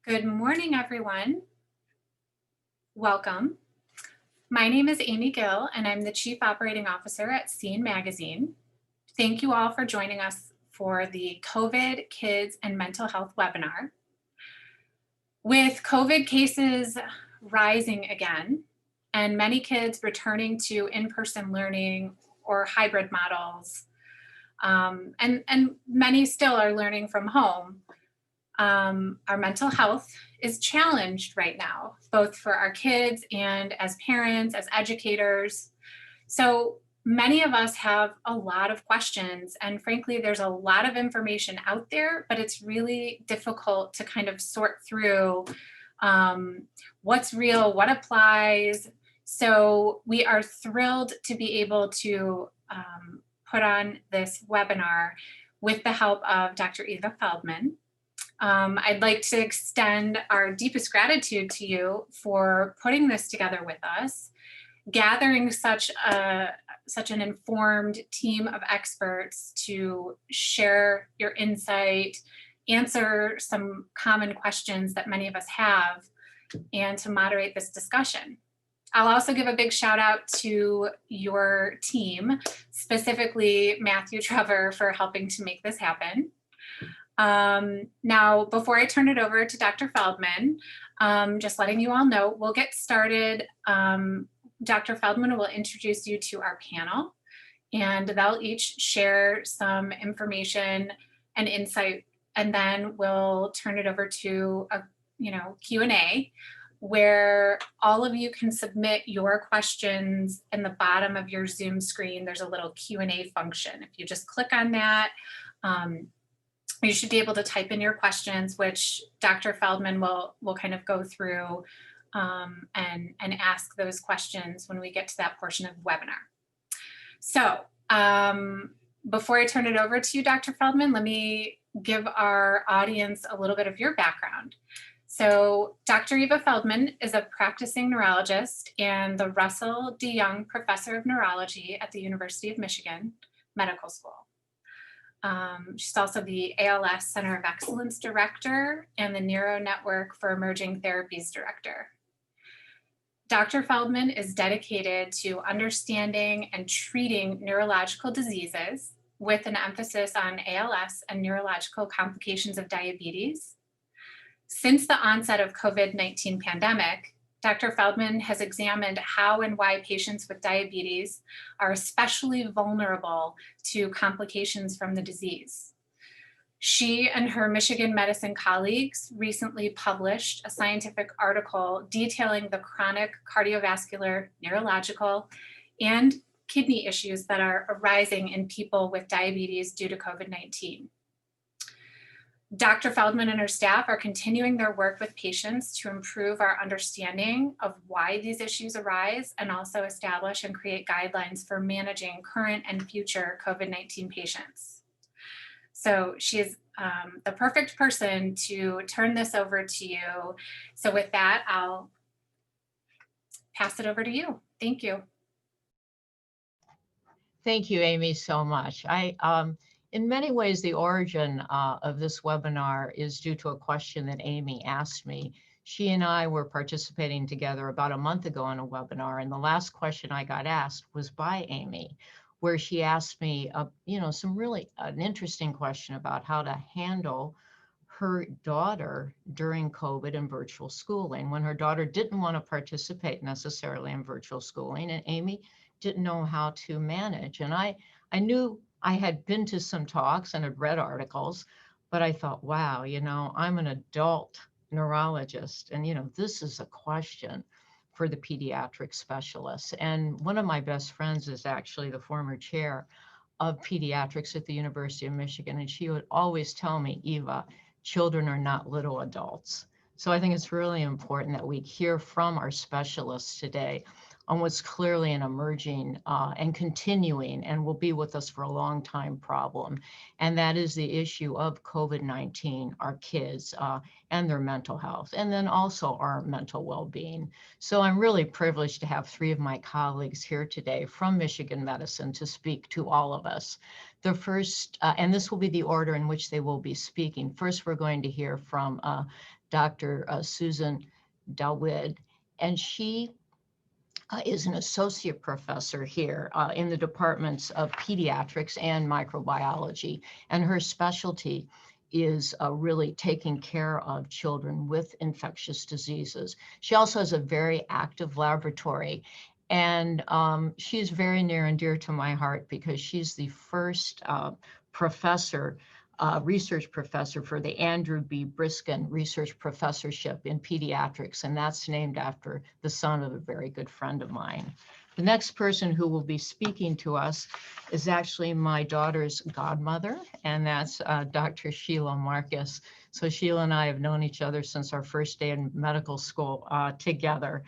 Good morning, everyone. Welcome. My name is Amy Gill, and I'm the Chief Operating Officer at Scene Magazine. Thank you all for joining us for the COVID Kids and Mental Health webinar. With COVID cases rising again, and many kids returning to in-person learning or hybrid models, and many still are learning from home, our mental health is challenged right now, both for our kids and as parents, as educators. So many of us have a lot of questions, and frankly, there's a lot of information out there, but it's really difficult to kind of sort through what's real, what applies. So we are thrilled to be able to put on this webinar with the help of Dr. Eva Feldman. I'd like to extend our deepest gratitude to you for putting this together with us, gathering such an informed team of experts to share your insight, answer some common questions that many of us have, and to moderate this discussion. I'll also give a big shout out to your team, specifically Matthew Trevor, for helping to make this happen. Now, before I turn it over to Dr. Feldman, just letting you all know, we'll get started. Dr. Feldman will introduce you to our panel, and they'll each share some information and insight, and then we'll turn it over to a Q&A, where all of you can submit your questions in the bottom of your Zoom screen. There's a little Q&A function. If you just click on that, you should be able to type in your questions, which Dr. Feldman will kind of go through and ask those questions when we get to that portion of the webinar. So before I turn it over to you, Dr. Feldman, let me give our audience a little bit of your background. So Dr. Eva Feldman is a practicing neurologist and the Russell DeJong Professor of Neurology at the University of Michigan Medical School. She's also the ALS Center of Excellence Director and the NeuroNetwork for Emerging Therapies Director. Dr. Feldman is dedicated to understanding and treating neurological diseases with an emphasis on ALS and neurological complications of diabetes. Since the onset of COVID-19 pandemic, Dr. Feldman has examined how and why patients with diabetes are especially vulnerable to complications from the disease. She and her Michigan medicine colleagues recently published a scientific article detailing the chronic cardiovascular, neurological, and kidney issues that are arising in people with diabetes due to COVID-19. Dr. Feldman and her staff are continuing their work with patients to improve our understanding of why these issues arise and also establish and create guidelines for managing current and future COVID-19 patients. So she is the perfect person to turn this over to you. So with that, I'll pass it over to you. Thank you. Thank you, Amy, so much. In many ways, the origin of this webinar is due to a question that Amy asked me. She and I were participating together about a month ago on a webinar, and the last question I got asked was by Amy, where she asked me, an interesting question about how to handle her daughter during COVID and virtual schooling, when her daughter didn't want to participate necessarily in virtual schooling, and Amy didn't know how to manage. And I knew I had been to some talks and had read articles, but I thought, wow, I'm an adult neurologist, and this is a question for the pediatric specialists. And one of my best friends is actually the former chair of pediatrics at the University of Michigan, and she would always tell me, Eva, children are not little adults. So I think it's really important that we hear from our specialists today on what's clearly an emerging and continuing and will be with us for a long time problem. And that is the issue of COVID-19, our kids and their mental health, and then also our mental well-being. So I'm really privileged to have three of my colleagues here today from Michigan Medicine to speak to all of us. The first, and this will be the order in which they will be speaking. First, we're going to hear from Dr. Suzanne Dawid, and she is an associate professor here in the departments of pediatrics and microbiology, and her specialty is really taking care of children with infectious diseases. She also has a very active laboratory, and she's very near and dear to my heart because she's the first professor, research professor for the Andrew B. Briskin Research Professorship in Pediatrics, and that's named after the son of a very good friend of mine. The next person who will be speaking to us is actually my daughter's godmother, and that's Dr. Sheila Marcus. So Sheila and I have known each other since our first day in medical school together.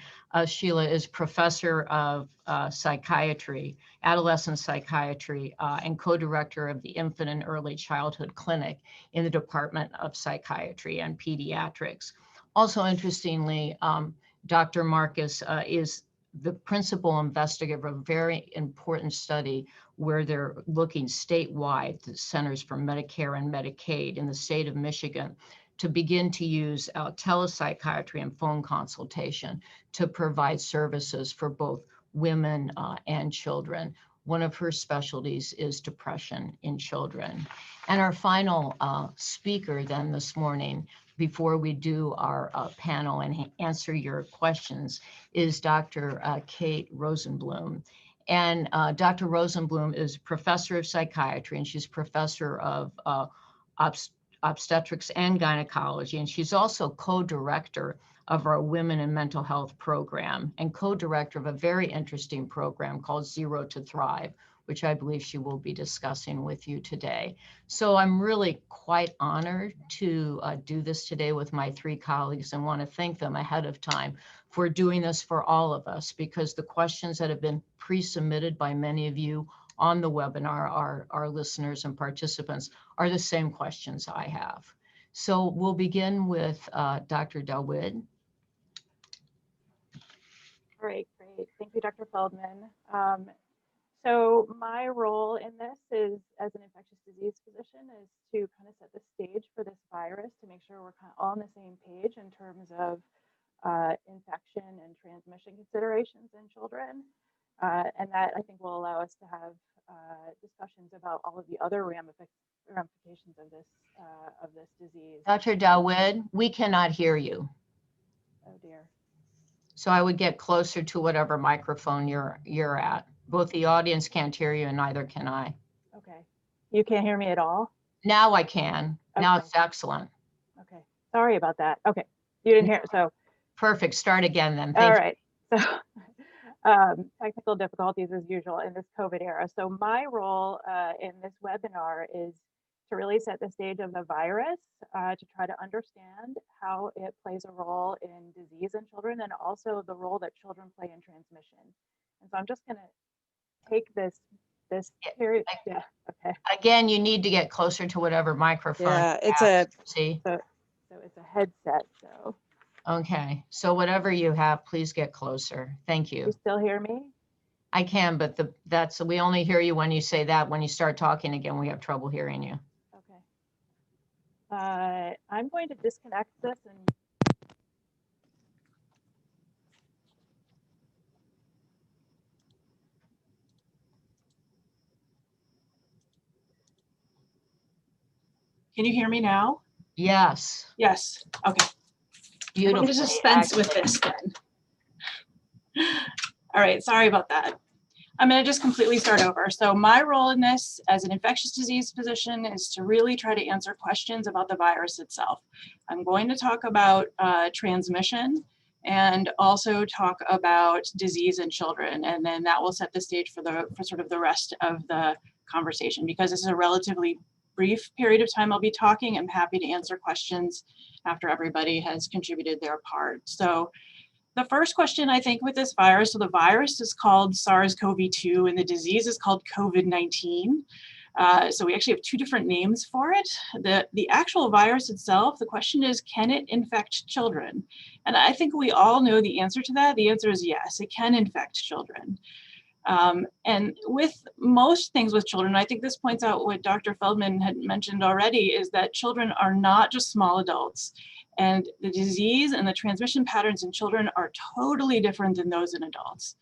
Sheila is professor of psychiatry, adolescent psychiatry, and co-director of the Infant and Early Childhood Clinic in the Department of Psychiatry and Pediatrics. Also, interestingly, Dr. Marcus is the principal investigator of a very important study where they're looking statewide, the Centers for Medicare and Medicaid in the state of Michigan, to begin to use telepsychiatry and phone consultation to provide services for both women and children. One of her specialties is depression in children. And our final speaker then this morning, before we do our panel and answer your questions, is Dr. Kate Rosenblum. And Dr. Rosenblum is professor of psychiatry, and she's professor of obstetrics and gynecology, and she's also co-director of our Women in Mental Health program and co-director of a very interesting program called Zero to Thrive, which I believe she will be discussing with you today. So I'm really quite honored to do this today with my three colleagues and want to thank them ahead of time for doing this for all of us, because the questions that have been pre-submitted by many of you on the webinar, our listeners and participants, are the same questions I have. So we'll begin with Dr. Dawid. All right, great. Thank you, Dr. Feldman. So my role in this is, as an infectious disease physician, is to kind of set the stage for this virus to make sure we're kind of all on the same page in terms of infection and transmission considerations in children. And that, I think, will allow us to have discussions about all of the other ramifications of this disease. Dr. Dawid, we cannot hear you. Oh dear. So I would get closer to whatever microphone you're at. Both the audience can't hear you and neither can I. Okay. You can't hear me at all? Now I can. Okay. Now it's excellent. Okay. Sorry about that. Okay. You didn't hear it, so. Perfect. Start again then. Thank all right. So technical difficulties as usual in this COVID era. So my role in this webinar is to really set the stage of the virus, to try to understand how it plays a role in disease in children, and also the role that children play in transmission. And so I'm just going to take this period. Yeah. Okay. Again, you need to get closer to whatever microphone. Yeah, it's see. So it's a headset. So. Okay. So whatever you have, please get closer. Thank you. You still hear me? I can, but we only hear you when you say that. When you start talking again, we have trouble hearing you. Okay. I'm going to disconnect this and. Can you hear me now? Yes. Yes. Okay. Beautiful. I'm going to dispense with this then. All right. Sorry about that. I'm going to just completely start over. So my role in this as an infectious disease physician is to really try to answer questions about the virus itself. I'm going to talk about transmission and also talk about disease in children, and then that will set the stage for sort of the rest of the conversation. Because this is a relatively brief period of time I'll be talking, I'm happy to answer questions after everybody has contributed their part. So the first question, I think, with this virus, so the virus is called SARS-CoV-2 and the disease is called COVID-19. So we actually have two different names for it. The actual virus itself, the question is, can it infect children? And I think we all know the answer to that. The answer is yes, it can infect children. And with most things with children, I think this points out what Dr. Feldman had mentioned already, is that children are not just small adults. And the disease and the transmission patterns in children are totally different than those in adults.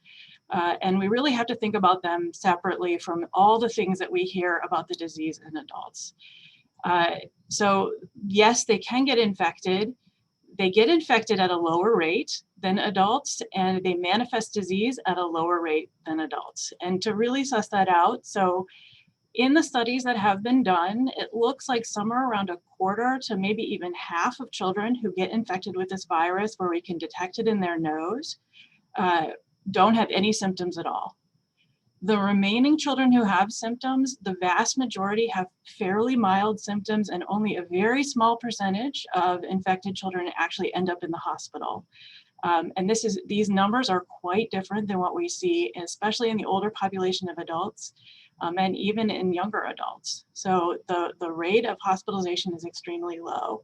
And we really have to think about them separately from all the things that we hear about the disease in adults. So yes, they can get infected. They get infected at a lower rate than adults, and they manifest disease at a lower rate than adults. And to really suss that out, so in the studies that have been done, it looks like somewhere around a quarter to maybe even half of children who get infected with this virus, where we can detect it in their nose, don't have any symptoms at all. The remaining children who have symptoms, the vast majority have fairly mild symptoms, and only a very small percentage of infected children actually end up in the hospital. And these numbers are quite different than what we see, especially in the older population of adults, and even in younger adults. So the rate of hospitalization is extremely low.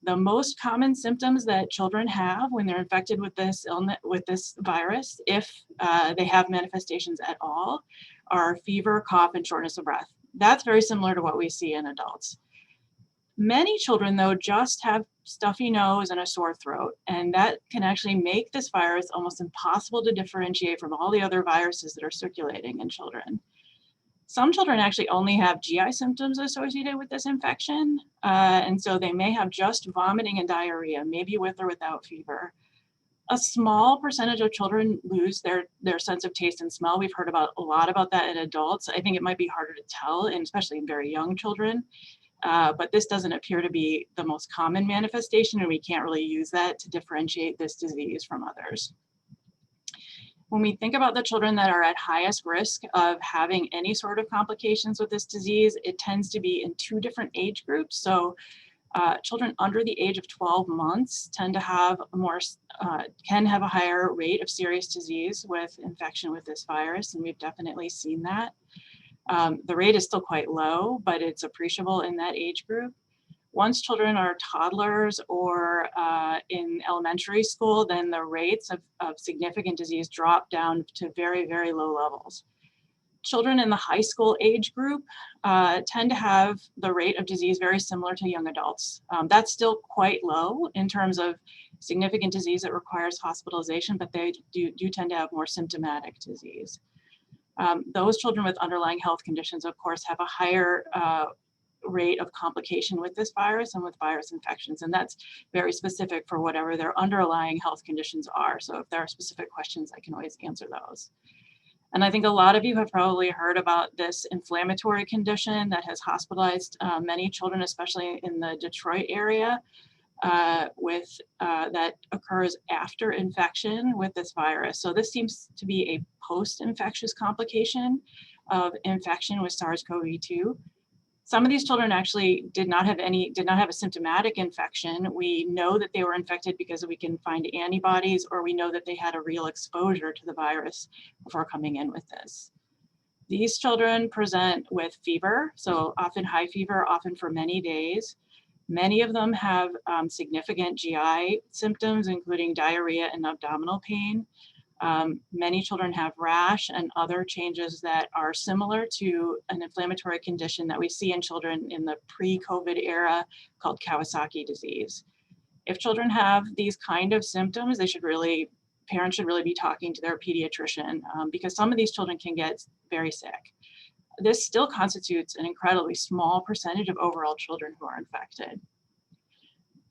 The most common symptoms that children have when they're infected with this illness, with this virus, if they have manifestations at all, are fever, cough, and shortness of breath. That's very similar to what we see in adults. Many children, though, just have stuffy nose and a sore throat, and that can actually make this virus almost impossible to differentiate from all the other viruses that are circulating in children. Some children actually only have GI symptoms associated with this infection, and so they may have just vomiting and diarrhea, maybe with or without fever. A small percentage of children lose their sense of taste and smell. We've heard a lot about that in adults. I think it might be harder to tell, and especially in very young children, but this doesn't appear to be the most common manifestation, and we can't really use that to differentiate this disease from others. When we think about the children that are at highest risk of having any sort of complications with this disease, it tends to be in two different age groups. So children under the age of 12 months tend to have can have a higher rate of serious disease with infection with this virus, and we've definitely seen that. The rate is still quite low, but it's appreciable in that age group. Once children are toddlers or in elementary school, then the rates of significant disease drop down to very, very low levels. Children in the high school age group tend to have the rate of disease very similar to young adults. That's still quite low in terms of significant disease that requires hospitalization, but they do tend to have more symptomatic disease. Those children with underlying health conditions, of course, have a higher rate of complication with this virus and with virus infections, and that's very specific for whatever their underlying health conditions are. So if there are specific questions, I can always answer those. And I think a lot of you have probably heard about this inflammatory condition that has hospitalized many children, especially in the Detroit area, that occurs after infection with this virus. So this seems to be a post-infectious complication of infection with SARS-CoV-2. Some of these children actually did not have a symptomatic infection. We know that they were infected because we can find antibodies, or we know that they had a real exposure to the virus before coming in with this. These children present with fever, so often high fever, often for many days. Many of them have significant GI symptoms, including diarrhea and abdominal pain. Many children have rash and other changes that are similar to an inflammatory condition that we see in children in the pre-COVID era called Kawasaki disease. If children have these kind of symptoms, parents should really be talking to their pediatrician because some of these children can get very sick. This still constitutes an incredibly small percentage of overall children who are infected.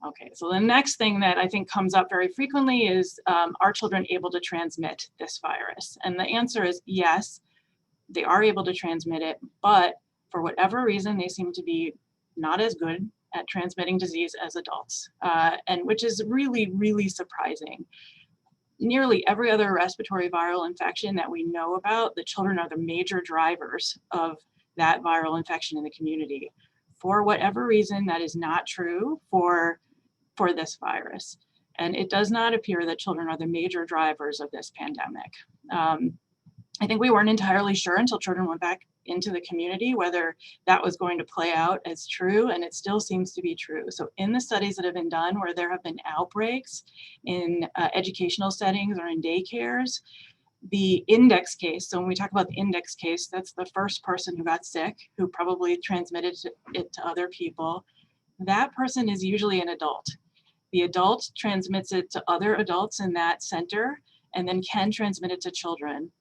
Okay, so the next thing that I think comes up very frequently is, are children able to transmit this virus? And the answer is yes, they are able to transmit it, but for whatever reason, they seem to be not as good at transmitting disease as adults, and which is really, really surprising. Nearly every other respiratory viral infection that we know about, the children are the major drivers of that viral infection in the community. For whatever reason, that is not true for this virus. And it does not appear that children are the major drivers of this pandemic. I think we weren't entirely sure until children went back into the community whether that was going to play out as true, and it still seems to be true. So in the studies that have been done where there have been outbreaks in educational settings or in daycares, The index case, so when we talk about the index case, that's the first person who got sick, who probably transmitted it to other people. That person is usually an adult. The adult transmits it to other adults in that center and then can transmit it to children.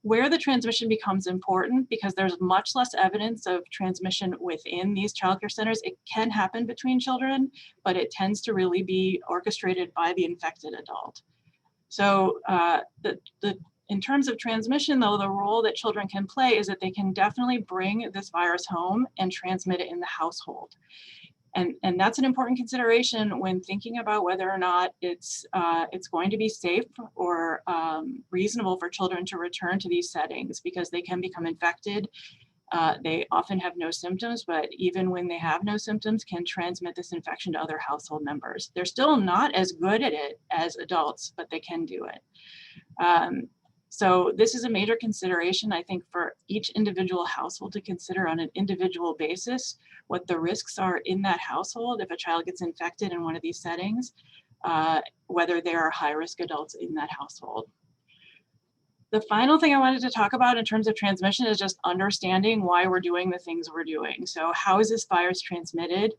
Where the transmission becomes important, because there's much less evidence of transmission within these childcare centers, it can happen between children, but it tends to really be orchestrated by the infected adult. So in terms of transmission, though, the role that children can play is that they can definitely bring this virus home and transmit it in the household. And that's an important consideration when thinking about whether or not it's going to be safe or reasonable for children to return to these settings, because they can become infected. They often have no symptoms, but even when they have no symptoms, can transmit this infection to other household members. They're still not as good at it as adults, but they can do it. So this is a major consideration, I think, for each individual household to consider on an individual basis, what the risks are in that household if a child gets infected in one of these settings, whether there are high-risk adults in that household. The final thing I wanted to talk about in terms of transmission is just understanding why we're doing the things we're doing. So how is this virus transmitted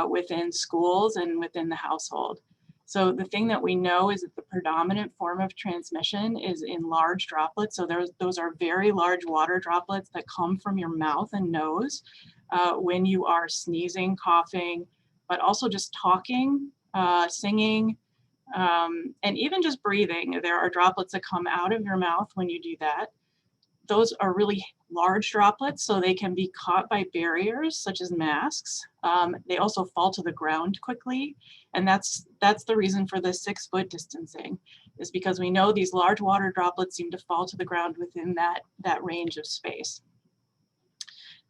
within schools and within the household? So the thing that we know is that the predominant form of transmission is in large droplets. So those are very large water droplets that come from your mouth and nose when you are sneezing, coughing, but also just talking, singing, and even just breathing. There are droplets that come out of your mouth when you do that. Those are really large droplets, so they can be caught by barriers such as masks. They also fall to the ground quickly, and that's the reason for the 6-foot distancing, is because we know these large water droplets seem to fall to the ground within that range of space.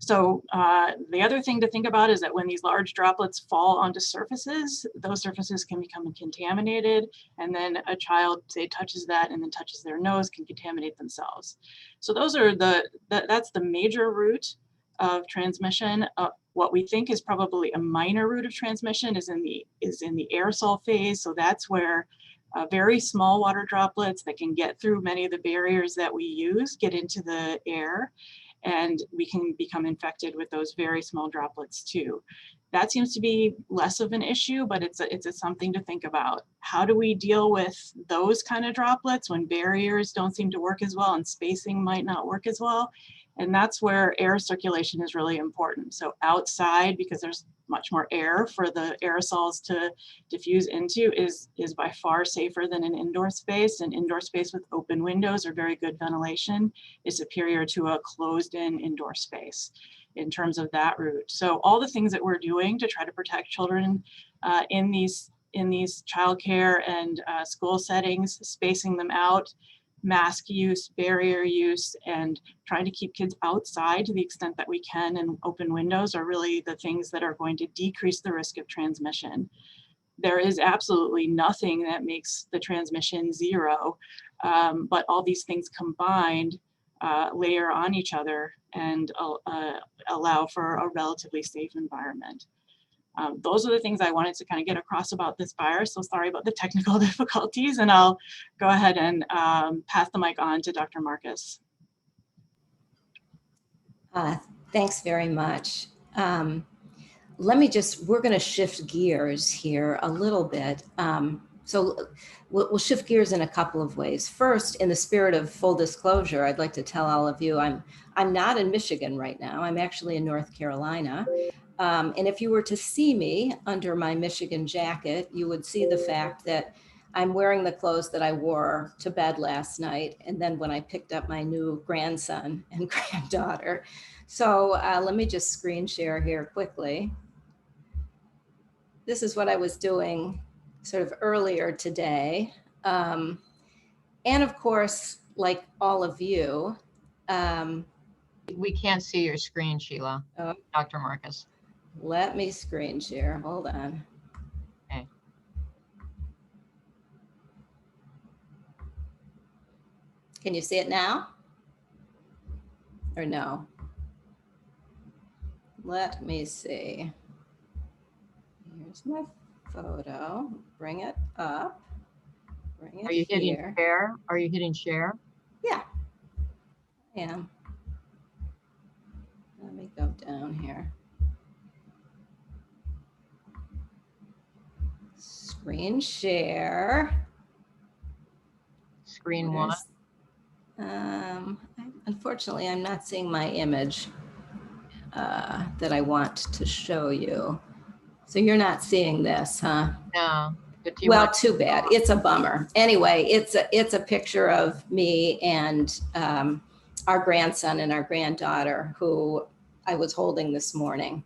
So the other thing to think about is that when these large droplets fall onto surfaces, those surfaces can become contaminated, and then a child, say, touches that and then touches their nose, can contaminate themselves. So those are that's the major route of transmission. What we think is probably a minor route of transmission is in the aerosol phase. So that's where very small water droplets that can get through many of the barriers that we use get into the air, and we can become infected with those very small droplets too. That seems to be less of an issue, but it's something to think about. How do we deal with those kind of droplets when barriers don't seem to work as well and spacing might not work as well? And that's where air circulation is really important. So outside, because there's much more air for the aerosols to diffuse into, is by far safer than an indoor space. An indoor space with open windows or very good ventilation is superior to a closed-in indoor space in terms of that route. So all the things that we're doing to try to protect children in these childcare and school settings, spacing them out, mask use, barrier use, and trying to keep kids outside to the extent that we can, and open windows are really the things that are going to decrease the risk of transmission. There is absolutely nothing that makes the transmission zero, but all these things combined layer on each other and allow for a relatively safe environment. Those are the things I wanted to kind of get across about this virus. So sorry about the technical difficulties, and I'll go ahead and pass the mic on to Dr. Marcus. Thanks very much. We're going to shift gears here a little bit. So we'll shift gears in a couple of ways. First, in the spirit of full disclosure, I'd like to tell all of you I'm not in Michigan right now. I'm actually in North Carolina. And if you were to see me under my Michigan jacket, you would see the fact that I'm wearing the clothes that I wore to bed last night, and then when I picked up my new grandson and granddaughter. So let me just screen share here quickly. This is what I was doing sort of earlier today. And of course, like all of you. We can't see your screen, Sheila, Dr. Marcus. Let me screen share, hold on. Okay. Can you see it now? Or no? Let me see. Here's my photo. Bring it up. Bring it Are you hitting here. share? Are you hitting share? am. Let me go down here. Screen share. Screen one. Unfortunately, I'm not seeing my image that I want to show you. So you're not seeing this, huh? No. But do you Well, want- too bad. It's a bummer. Anyway, it's a picture of me and our grandson and our granddaughter who I was holding this morning.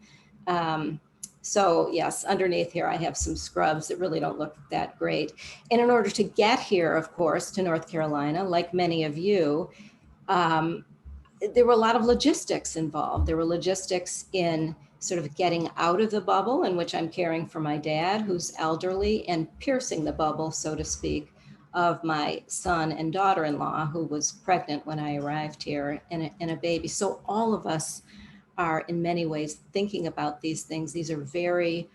So yes, underneath here I have some scrubs that really don't look that great. And in order to get here, of course, to North Carolina, like many of you, there were a lot of logistics involved. There were logistics in sort of getting out of the bubble in which I'm caring for my dad, who's elderly, and piercing the bubble, so to speak, of my son and daughter-in-law, who was pregnant when I arrived here, and a baby. So all of us are in many ways thinking about these things. These are very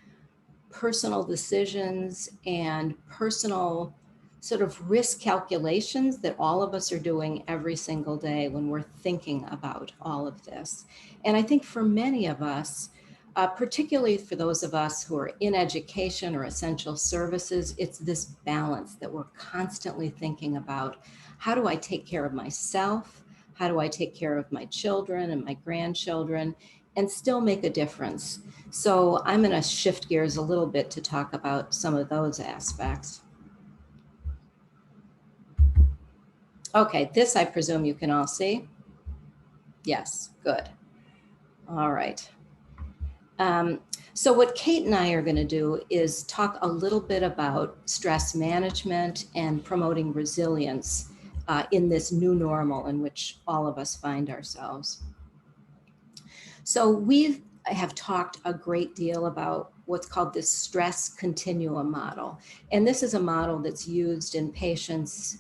personal decisions and personal sort of risk calculations that all of us are doing every single day when we're thinking about all of this. And I think for many of us, particularly for those of us who are in education or essential services, it's this balance that we're constantly thinking about. How do I take care of myself? How do I take care of my children and my grandchildren and still make a difference? So I'm going to shift gears a little bit to talk about some of those aspects. Okay, this I presume you can all see. Yes, good. All right. So what Kate and I are going to do is talk a little bit about stress management and promoting resilience in this new normal in which all of us find ourselves. So we have talked a great deal about what's called this stress continuum model. And this is a model that's used in patients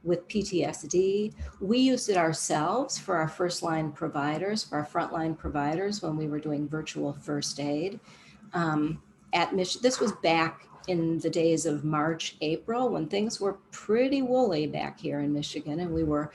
with PTSD. We used it ourselves for our first line providers, for our frontline providers when we were doing virtual first aid at Michigan. This was back in the days of March, April, when things were pretty woolly back here in Michigan, and we were,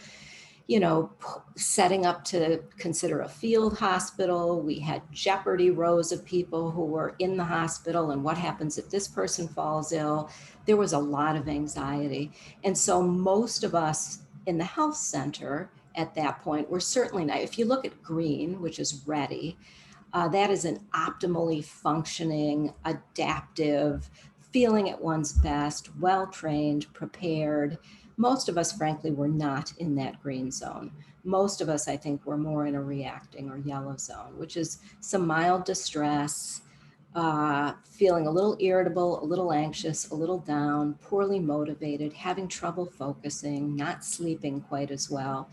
you know, setting up to consider a field hospital. We had jeopardy rows of people who were in the hospital, and what happens if this person falls ill? There was a lot of anxiety. And so most of us in the health center at that point were certainly not. If you look at green, which is ready, that is an optimally functioning, adaptive, feeling at one's best, well-trained, prepared. Most of us, frankly, were not in that green zone. Most of us, I think, were more in a reacting or yellow zone, which is some mild distress, feeling a little irritable, a little anxious, a little down, poorly motivated, having trouble focusing, not sleeping quite as well.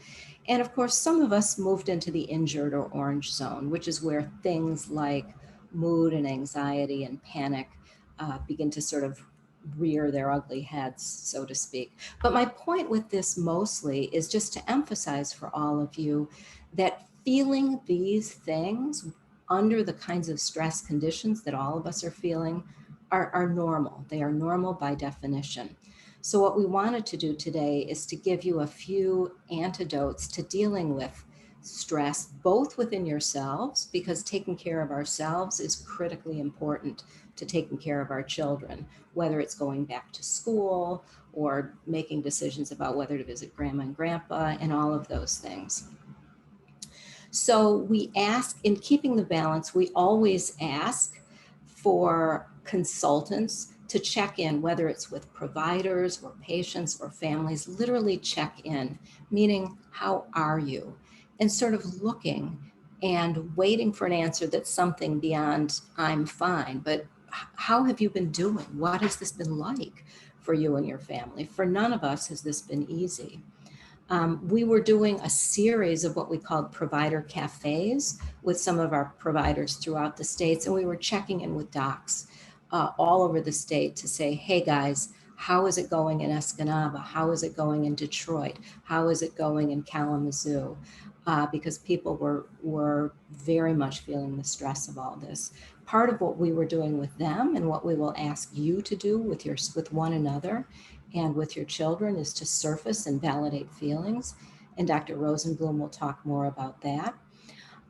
And of course, some of us moved into the injured or orange zone, which is where things like mood and anxiety and panic begin to sort of rear their ugly heads, so to speak. But my point with this mostly is just to emphasize for all of you that feeling these things under the kinds of stress conditions that all of us are feeling are normal. They are normal by definition. So what we wanted to do today is to give you a few antidotes to dealing with stress, both within yourselves, because taking care of ourselves is critically important to taking care of our children, whether it's going back to school or making decisions about whether to visit grandma and grandpa and all of those things. So we ask, in keeping the balance, we always ask for consultants to check in, whether it's with providers or patients or families, literally check in, meaning how are you? And sort of looking and waiting for an answer that's something beyond I'm fine, but how have you been doing? What has this been like for you and your family? For none of us has this been easy. We were doing a series of what we called provider cafes with some of our providers throughout the states, and we were checking in with docs all over the state to say, hey guys, how is it going in Escanaba? How is it going in Detroit? How is it going in Kalamazoo? Because people were very much feeling the stress of all this. Part of what we were doing with them and what we will ask you to do with one another and with your children is to surface and validate feelings and Dr. Rosenblum will talk more about that.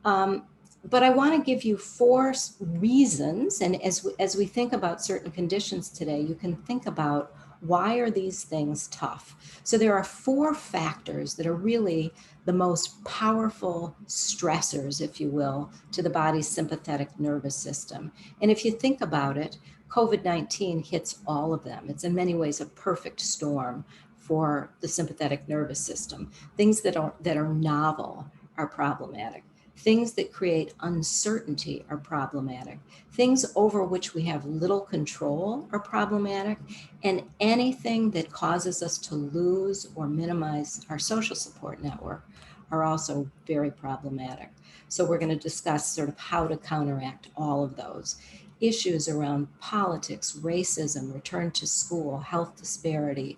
But I want to give you 4 reasons, and as we think about certain conditions today, you can think about why are these things tough. So there are 4 factors that are really the most powerful stressors, if you will, to the body's sympathetic nervous system. And if you think about it, COVID-19 hits all of them. It's in many ways a perfect storm for the sympathetic nervous system. Things that are novel are problematic. Things that create uncertainty are problematic. Things over which we have little control are problematic. And anything that causes us to lose or minimize our social support network are also very problematic. So we're going to discuss sort of how to counteract all of those. Issues around politics, racism, return to school, health disparity,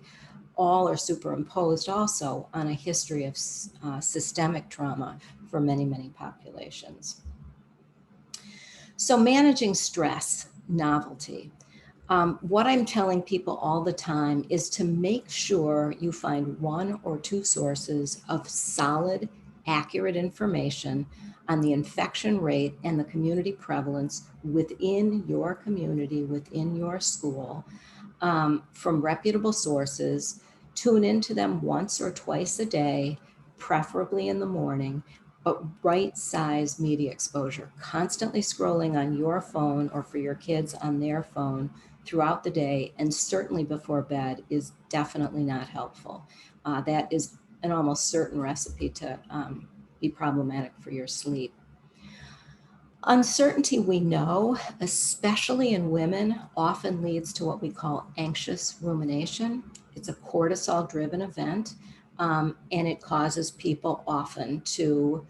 all are superimposed also on a history of systemic trauma for many, many populations. So managing stress, novelty. What I'm telling people all the time is to make sure you find 1 or 2 sources of solid, accurate information on the infection rate and the community prevalence within your community, within your school, from reputable sources. Tune into them once or twice a day, preferably in the morning, but right-size media exposure. Constantly scrolling on your phone or for your kids on their phone throughout the day, and certainly before bed, is definitely not helpful. That is an almost certain recipe to be problematic for your sleep. Uncertainty, we know, especially in women, often leads to what we call anxious rumination. It's a cortisol-driven event, and it causes people often to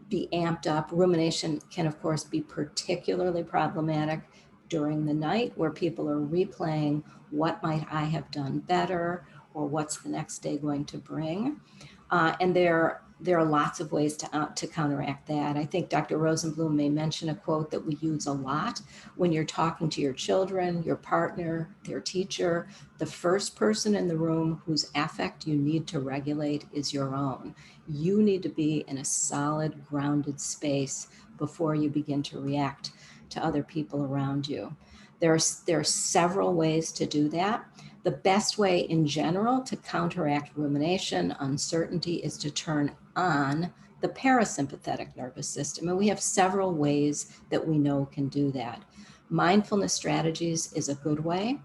be amped up. Rumination can, of course, be particularly problematic during the night, where people are replaying what might I have done better, or what's the next day going to bring. And there are lots of ways to counteract that. I think Dr. Rosenblum may mention a quote that we use a lot when you're talking to your children, your partner, their teacher. The first person in the room whose affect you need to regulate is your own. You need to be in a solid, grounded space before you begin to react to other people around you. There are several ways to do that. The best way in general to counteract rumination, uncertainty, is to turn on the parasympathetic nervous system. And we have several ways that we know can do that. Mindfulness strategies is a good way.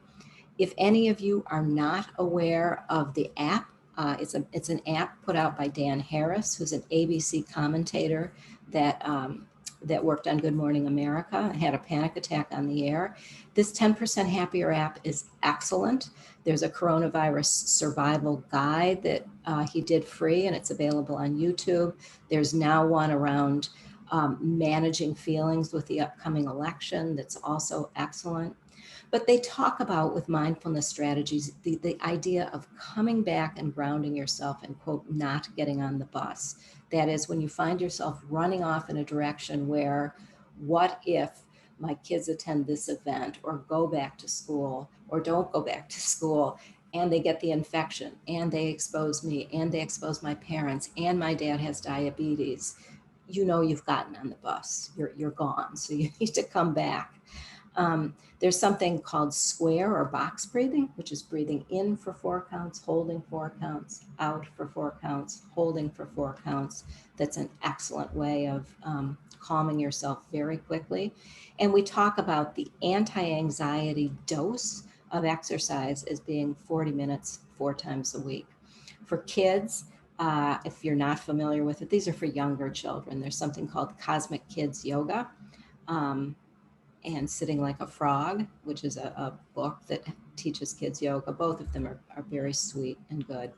If any of you are not aware of the app, it's an app put out by Dan Harris, who's an ABC commentator that worked on Good Morning America and had a panic attack on the air. This 10% Happier app is excellent. There's a coronavirus survival guide that he did free, and it's available on YouTube. There's now one around managing feelings with the upcoming election that's also excellent. But they talk about, with mindfulness strategies, the idea of coming back and grounding yourself and, quote, not getting on the bus. That is, when you find yourself running off in a direction where, what if my kids attend this event, or go back to school, or don't go back to school, and they get the infection, and they expose me, and they expose my parents, and my dad has diabetes. You know you've gotten on the bus. You're gone, so you need to come back. There's something called square or box breathing, which is breathing in for 4 counts, holding 4 counts, out for 4 counts, holding for 4 counts. That's an excellent way of calming yourself very quickly. And we talk about the anti-anxiety dose of exercise as being 40 minutes, 4 times a week. For kids, if you're not familiar with it, these are for younger children. There's something called Cosmic Kids Yoga. And Sitting Like a Frog, which is a book that teaches kids yoga. Both of them are very sweet and good.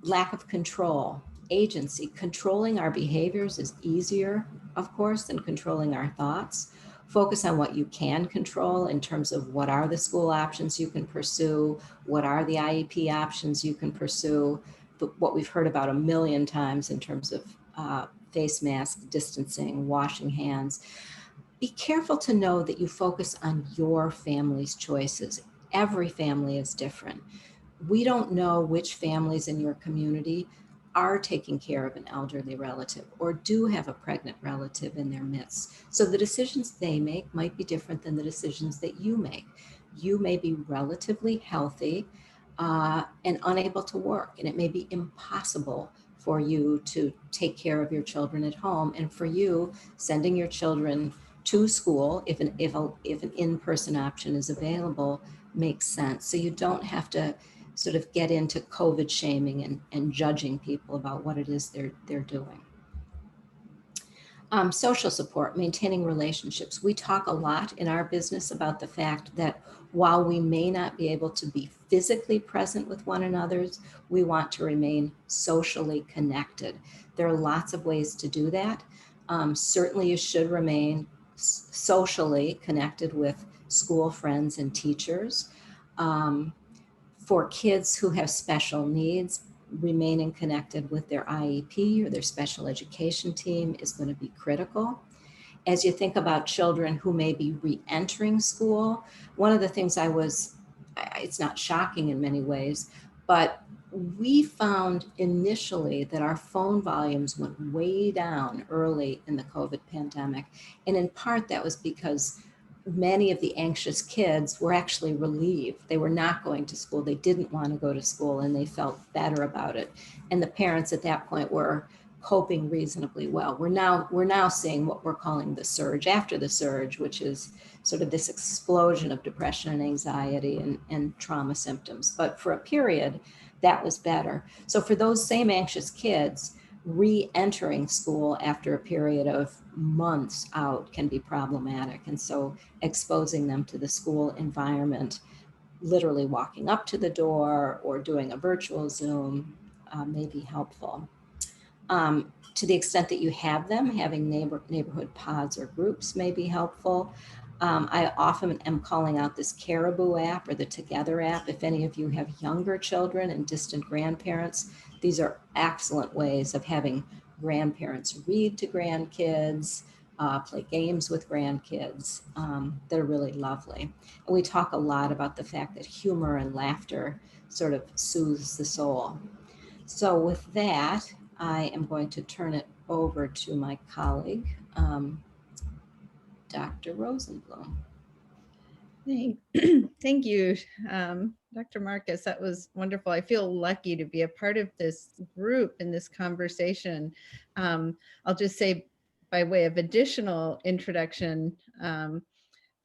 Lack of control, agency. Controlling our behaviors is easier, of course, than controlling our thoughts. Focus on what you can control in terms of what are the school options you can pursue, what are the IEP options you can pursue, what we've heard about a million times in terms of face mask, distancing, washing hands. Be careful to know that you focus on your family's choices. Every family is different. We don't know which families in your community are taking care of an elderly relative or do have a pregnant relative in their midst. So the decisions they make might be different than the decisions that you make. You may be relatively healthy and unable to work, and it may be impossible for you to take care of your children at home. And for you, sending your children to school, if an in-person option is available, makes sense. So you don't have to sort of get into COVID shaming and judging people about what it is they're doing. Social support, maintaining relationships. We talk a lot in our business about the fact that while we may not be able to be physically present with one another, we want to remain socially connected. There are lots of ways to do that. Certainly you should remain socially connected with school friends and teachers. For kids who have special needs, remaining connected with their IEP or their special education team is going to be critical. As you think about children who may be re-entering school, one of the things it's not shocking in many ways, but we found initially that our phone volumes went way down early in the COVID pandemic. And in part that was because many of the anxious kids were actually relieved. They were not going to school. They didn't want to go to school and they felt better about it. And the parents at that point were coping reasonably well. We're now seeing what we're calling the surge after the surge, which is sort of this explosion of depression and anxiety and trauma symptoms. But for a period, that was better. So for those same anxious kids, re-entering school after a period of months out can be problematic. And so exposing them to the school environment, literally walking up to the door or doing a virtual Zoom may be helpful. To the extent that you have them, having neighborhood pods or groups may be helpful. I often am calling out this Caribou app or the Together app. If any of you have younger children and distant grandparents, these are excellent ways of having grandparents read to grandkids, play games with grandkids. They're really lovely. And we talk a lot about the fact that humor and laughter sort of soothes the soul. So with that, I am going to turn it over to my colleague, Dr. Rosenblum. Thank you, Dr. Marcus. That was wonderful. I feel lucky to be a part of this group in this conversation. I'll just say by way of additional introduction,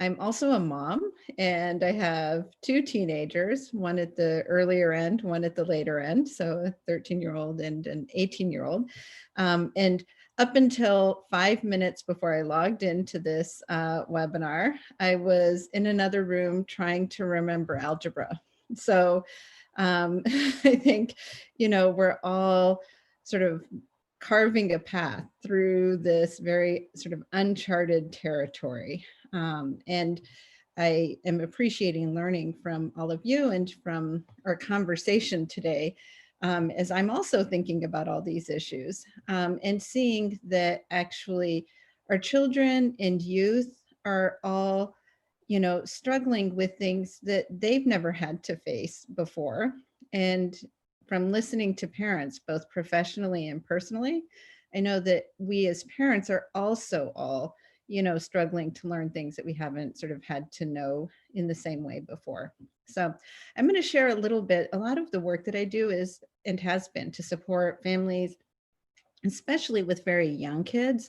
I'm also a mom and I have two teenagers, one at the earlier end, one at the later end. So a 13-year-old and an 18-year-old. And up until 5 minutes before I logged into this webinar, I was in another room trying to remember algebra. So I think, we're all sort of carving a path through this very sort of uncharted territory. And I am appreciating learning from all of you and from our conversation today, as I'm also thinking about all these issues and seeing that actually our children and youth are all, struggling with things that they've never had to face before. And from listening to parents, both professionally and personally, I know that we as parents are also all struggling to learn things that we haven't sort of had to know in the same way before. So I'm going to share a little bit. A lot of the work that I do is and has been to support families, especially with very young kids,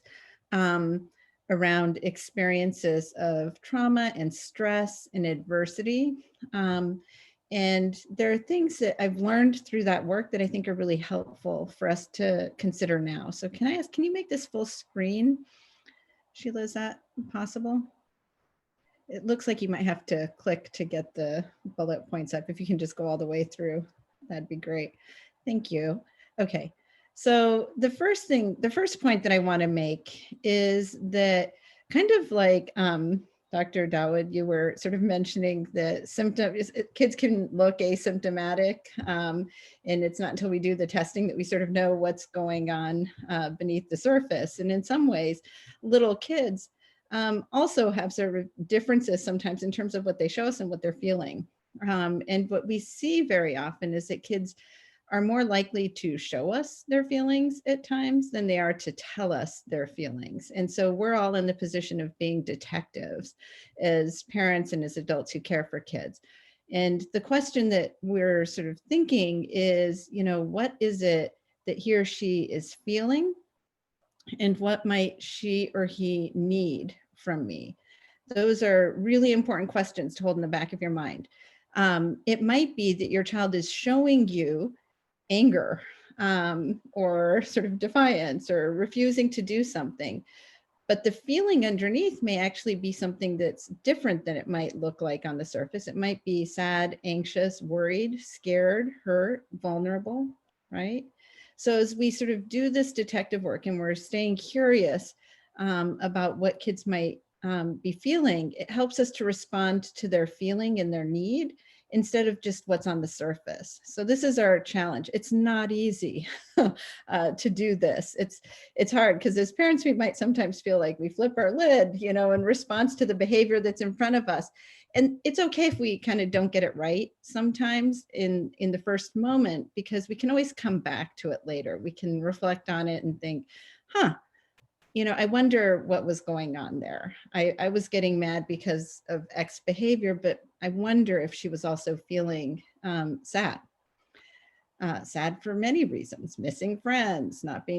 around experiences of trauma and stress and adversity. And there are things that I've learned through that work that I think are really helpful for us to consider now. So can I ask, can you make this full screen? Sheila, is that possible? It looks like you might have to click to get the bullet points up. If you can just go all the way through, that'd be great. Thank you. Okay, so the first point that I want to make is that kind of like Dr. Dawid, you were sort of mentioning that kids can look asymptomatic, and it's not until we do the testing that we sort of know what's going on beneath the surface. And in some ways, little kids also have sort of differences sometimes in terms of what they show us and what they're feeling. And what we see very often is that kids are more likely to show us their feelings at times than they are to tell us their feelings. And so we're all in the position of being detectives as parents and as adults who care for kids. And the question that we're sort of thinking is, you know, what is it that he or she is feeling? And what might she or he need from me? Those are really important questions to hold in the back of your mind. It might be that your child is showing you anger or sort of defiance or refusing to do something. But the feeling underneath may actually be something that's different than it might look like on the surface. It might be sad, anxious, worried, scared, hurt, vulnerable, right? So as we sort of do this detective work and we're staying curious about what kids might be feeling, it helps us to respond to their feeling and their need instead of just what's on the surface. So this is our challenge. It's not easy to do this. It's hard because as parents, we might sometimes feel like we flip our lid, you know, in response to the behavior that's in front of us. And it's okay if we kind of don't get it right sometimes in the first moment, because we can always come back to it later. We can reflect on it and think, huh, you know, I wonder what was going on there. I was getting mad because of X behavior, but I wonder if she was also feeling sad. Sad for many reasons: missing friends, not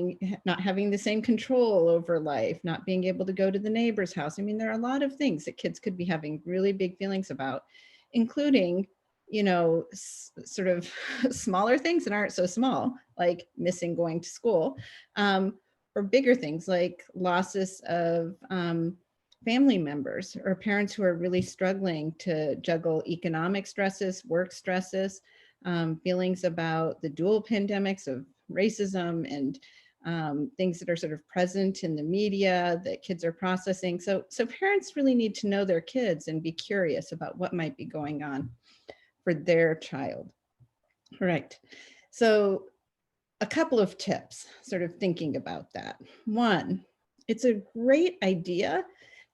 having the same control over life, not being able to go to the neighbor's house. I mean, there are a lot of things that kids could be having really big feelings about, including, you know, sort of smaller things that aren't so small, like missing going to school, or bigger things like losses of family members or parents who are really struggling to juggle economic stresses, work stresses, feelings about the dual pandemics of racism and things that are sort of present in the media that kids are processing. So parents really need to know their kids and be curious about what might be going on for their child. All right. So a couple of tips, sort of thinking about that. One, it's a great idea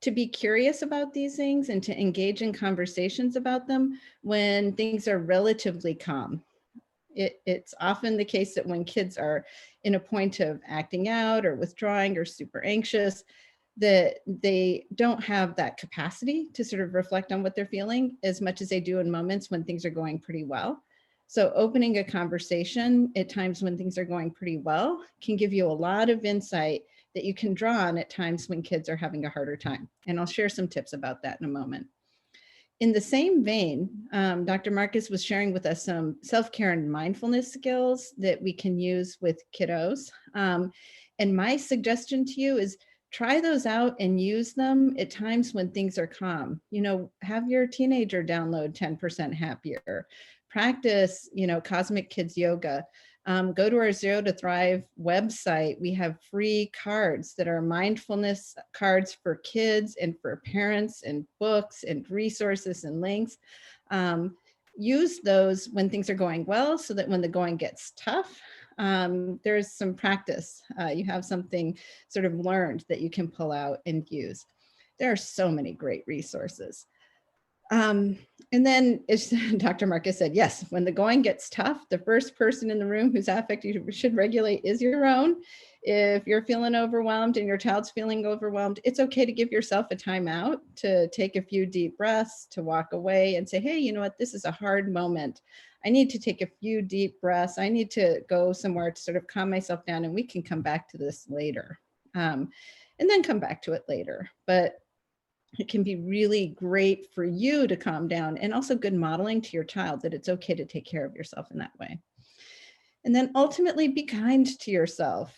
to be curious about these things and to engage in conversations about them when things are relatively calm. It's often the case that when kids are in a point of acting out or withdrawing or super anxious, that they don't have that capacity to sort of reflect on what they're feeling as much as they do in moments when things are going pretty well. So opening a conversation at times when things are going pretty well can give you a lot of insight that you can draw on at times when kids are having a harder time. And I'll share some tips about that in a moment. In the same vein, Dr. Marcus was sharing with us some self-care and mindfulness skills that we can use with kiddos. And my suggestion to you is try those out and use them at times when things are calm. You know, have your teenager download 10% Happier. Practice, you know, Cosmic Kids Yoga. Go to our Zero to Thrive website. We have free cards that are mindfulness cards for kids and for parents, and books and resources and links. Use those when things are going well so that when the going gets tough, there's some practice. You have something sort of learned that you can pull out and use. There are so many great resources. And then, as Dr. Marcus said, yes, when the going gets tough, the first person in the room whose affect you should regulate is your own. If you're feeling overwhelmed and your child's feeling overwhelmed, it's okay to give yourself a timeout, to take a few deep breaths, to walk away and say, hey, you know what, this is a hard moment. I need to take a few deep breaths. I need to go somewhere to sort of calm myself down, and we can come back to this later. And then come back to it later. But it can be really great for you to calm down, and also good modeling to your child that it's okay to take care of yourself in that way. And then ultimately be kind to yourself.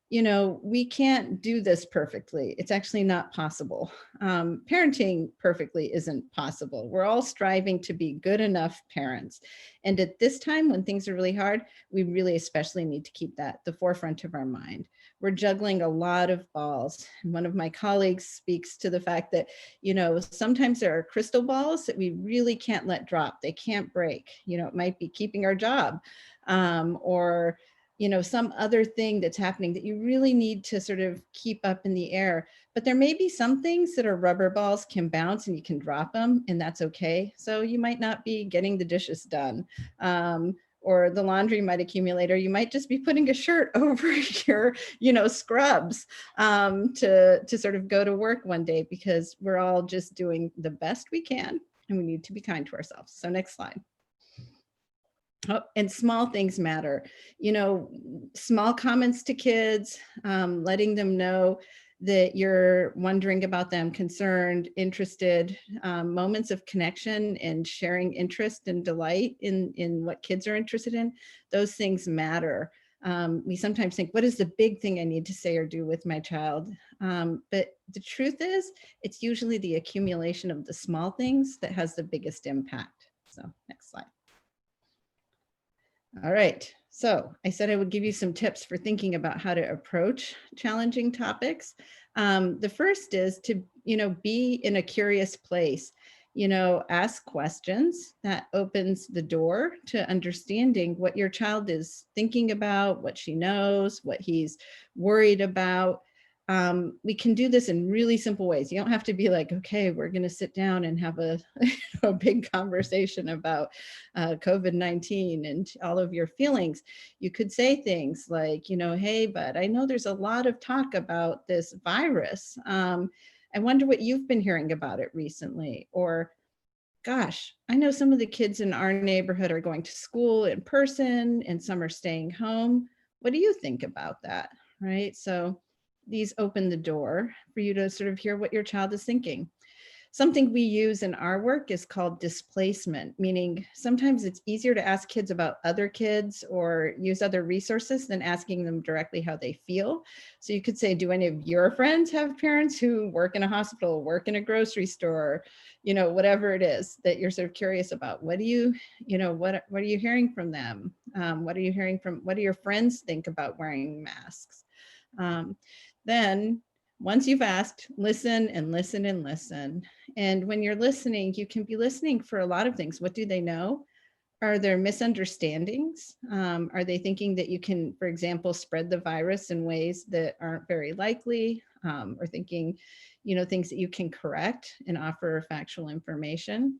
You know, we can't do this perfectly. It's actually not possible. Parenting perfectly isn't possible. We're all striving to be good enough parents. And at this time, when things are really hard, we really especially need to keep that at the forefront of our mind. We're juggling a lot of balls. And one of my colleagues speaks to the fact that, you know, sometimes there are crystal balls that we really can't let drop. They can't break. You know, it might be keeping our job, or you know, some other thing that's happening that you really need to sort of keep up in the air. But there may be some things that are rubber balls, can bounce and you can drop them, and that's okay. So you might not be getting the dishes done, or the laundry might accumulate, or you might just be putting a shirt over your, scrubs to sort of go to work one day, because we're all just doing the best we can and we need to be kind to ourselves. So next slide. Oh, and small things matter. Small comments to kids, letting them know that you're wondering about them, concerned, interested, moments of connection and sharing interest and delight in what kids are interested in. Those things matter. We sometimes think, what is the big thing I need to say or do with my child? But the truth is, it's usually the accumulation of the small things that has the biggest impact. So next slide. All right, so I said I would give you some tips for thinking about how to approach challenging topics. The first is to, be in a curious place. Ask questions. That opens the door to understanding what your child is thinking about, what she knows, what he's worried about. We can do this in really simple ways. You don't have to be like, okay, we're going to sit down and have a big conversation about COVID-19 and all of your feelings. You could say things like, hey, bud, I know there's a lot of talk about this virus. I wonder what you've been hearing about it recently. Or, gosh, I know some of the kids in our neighborhood are going to school in person and some are staying home. What do you think about that? Right? So these open the door for you to sort of hear what your child is thinking. Something we use in our work is called displacement, meaning sometimes it's easier to ask kids about other kids or use other resources than asking them directly how they feel. So you could say, do any of your friends have parents who work in a hospital, work in a grocery store, whatever it is that you're sort of curious about? What do you, what are you hearing from them? What do your friends think about wearing masks? Then once you've asked, listen and listen and listen. And when you're listening, you can be listening for a lot of things. What do they know? Are there misunderstandings? Are they thinking that you can, for example, spread the virus in ways that aren't very likely? Or thinking, things that you can correct and offer factual information?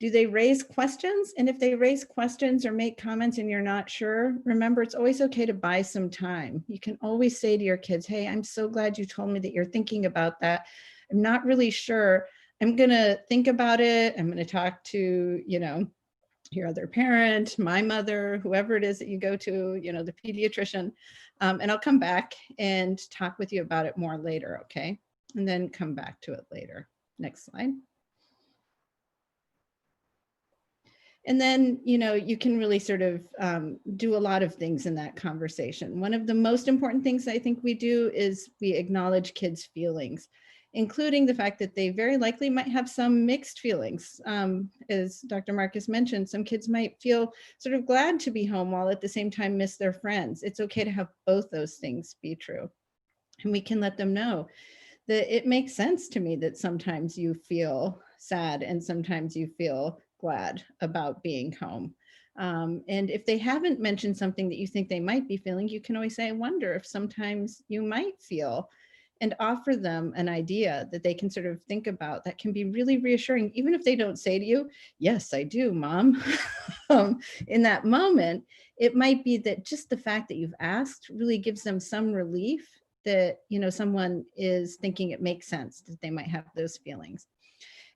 Do they raise questions? And if they raise questions or make comments and you're not sure, remember, it's always okay to buy some time. You can always say to your kids, hey, I'm so glad you told me that you're thinking about that. I'm not really sure. I'm going to think about it. I'm going to talk to, your other parent, my mother, whoever it is that you go to, the pediatrician, and I'll come back and talk with you about it more later, okay? And then come back to it later. Next slide. And then, you can really sort of do a lot of things in that conversation. One of the most important things I think we do is we acknowledge kids' feelings, including the fact that they very likely might have some mixed feelings. As Dr. Marcus mentioned, some kids might feel sort of glad to be home while at the same time miss their friends. It's okay to have both those things be true. And we can let them know that it makes sense to me that sometimes you feel sad and sometimes you feel glad about being home. And if they haven't mentioned something that you think they might be feeling, you can always say, I wonder if sometimes you might feel, and offer them an idea that they can sort of think about that can be really reassuring, even if they don't say to you, yes, I do, Mom. In that moment, it might be that just the fact that you've asked really gives them some relief that, someone is thinking it makes sense that they might have those feelings.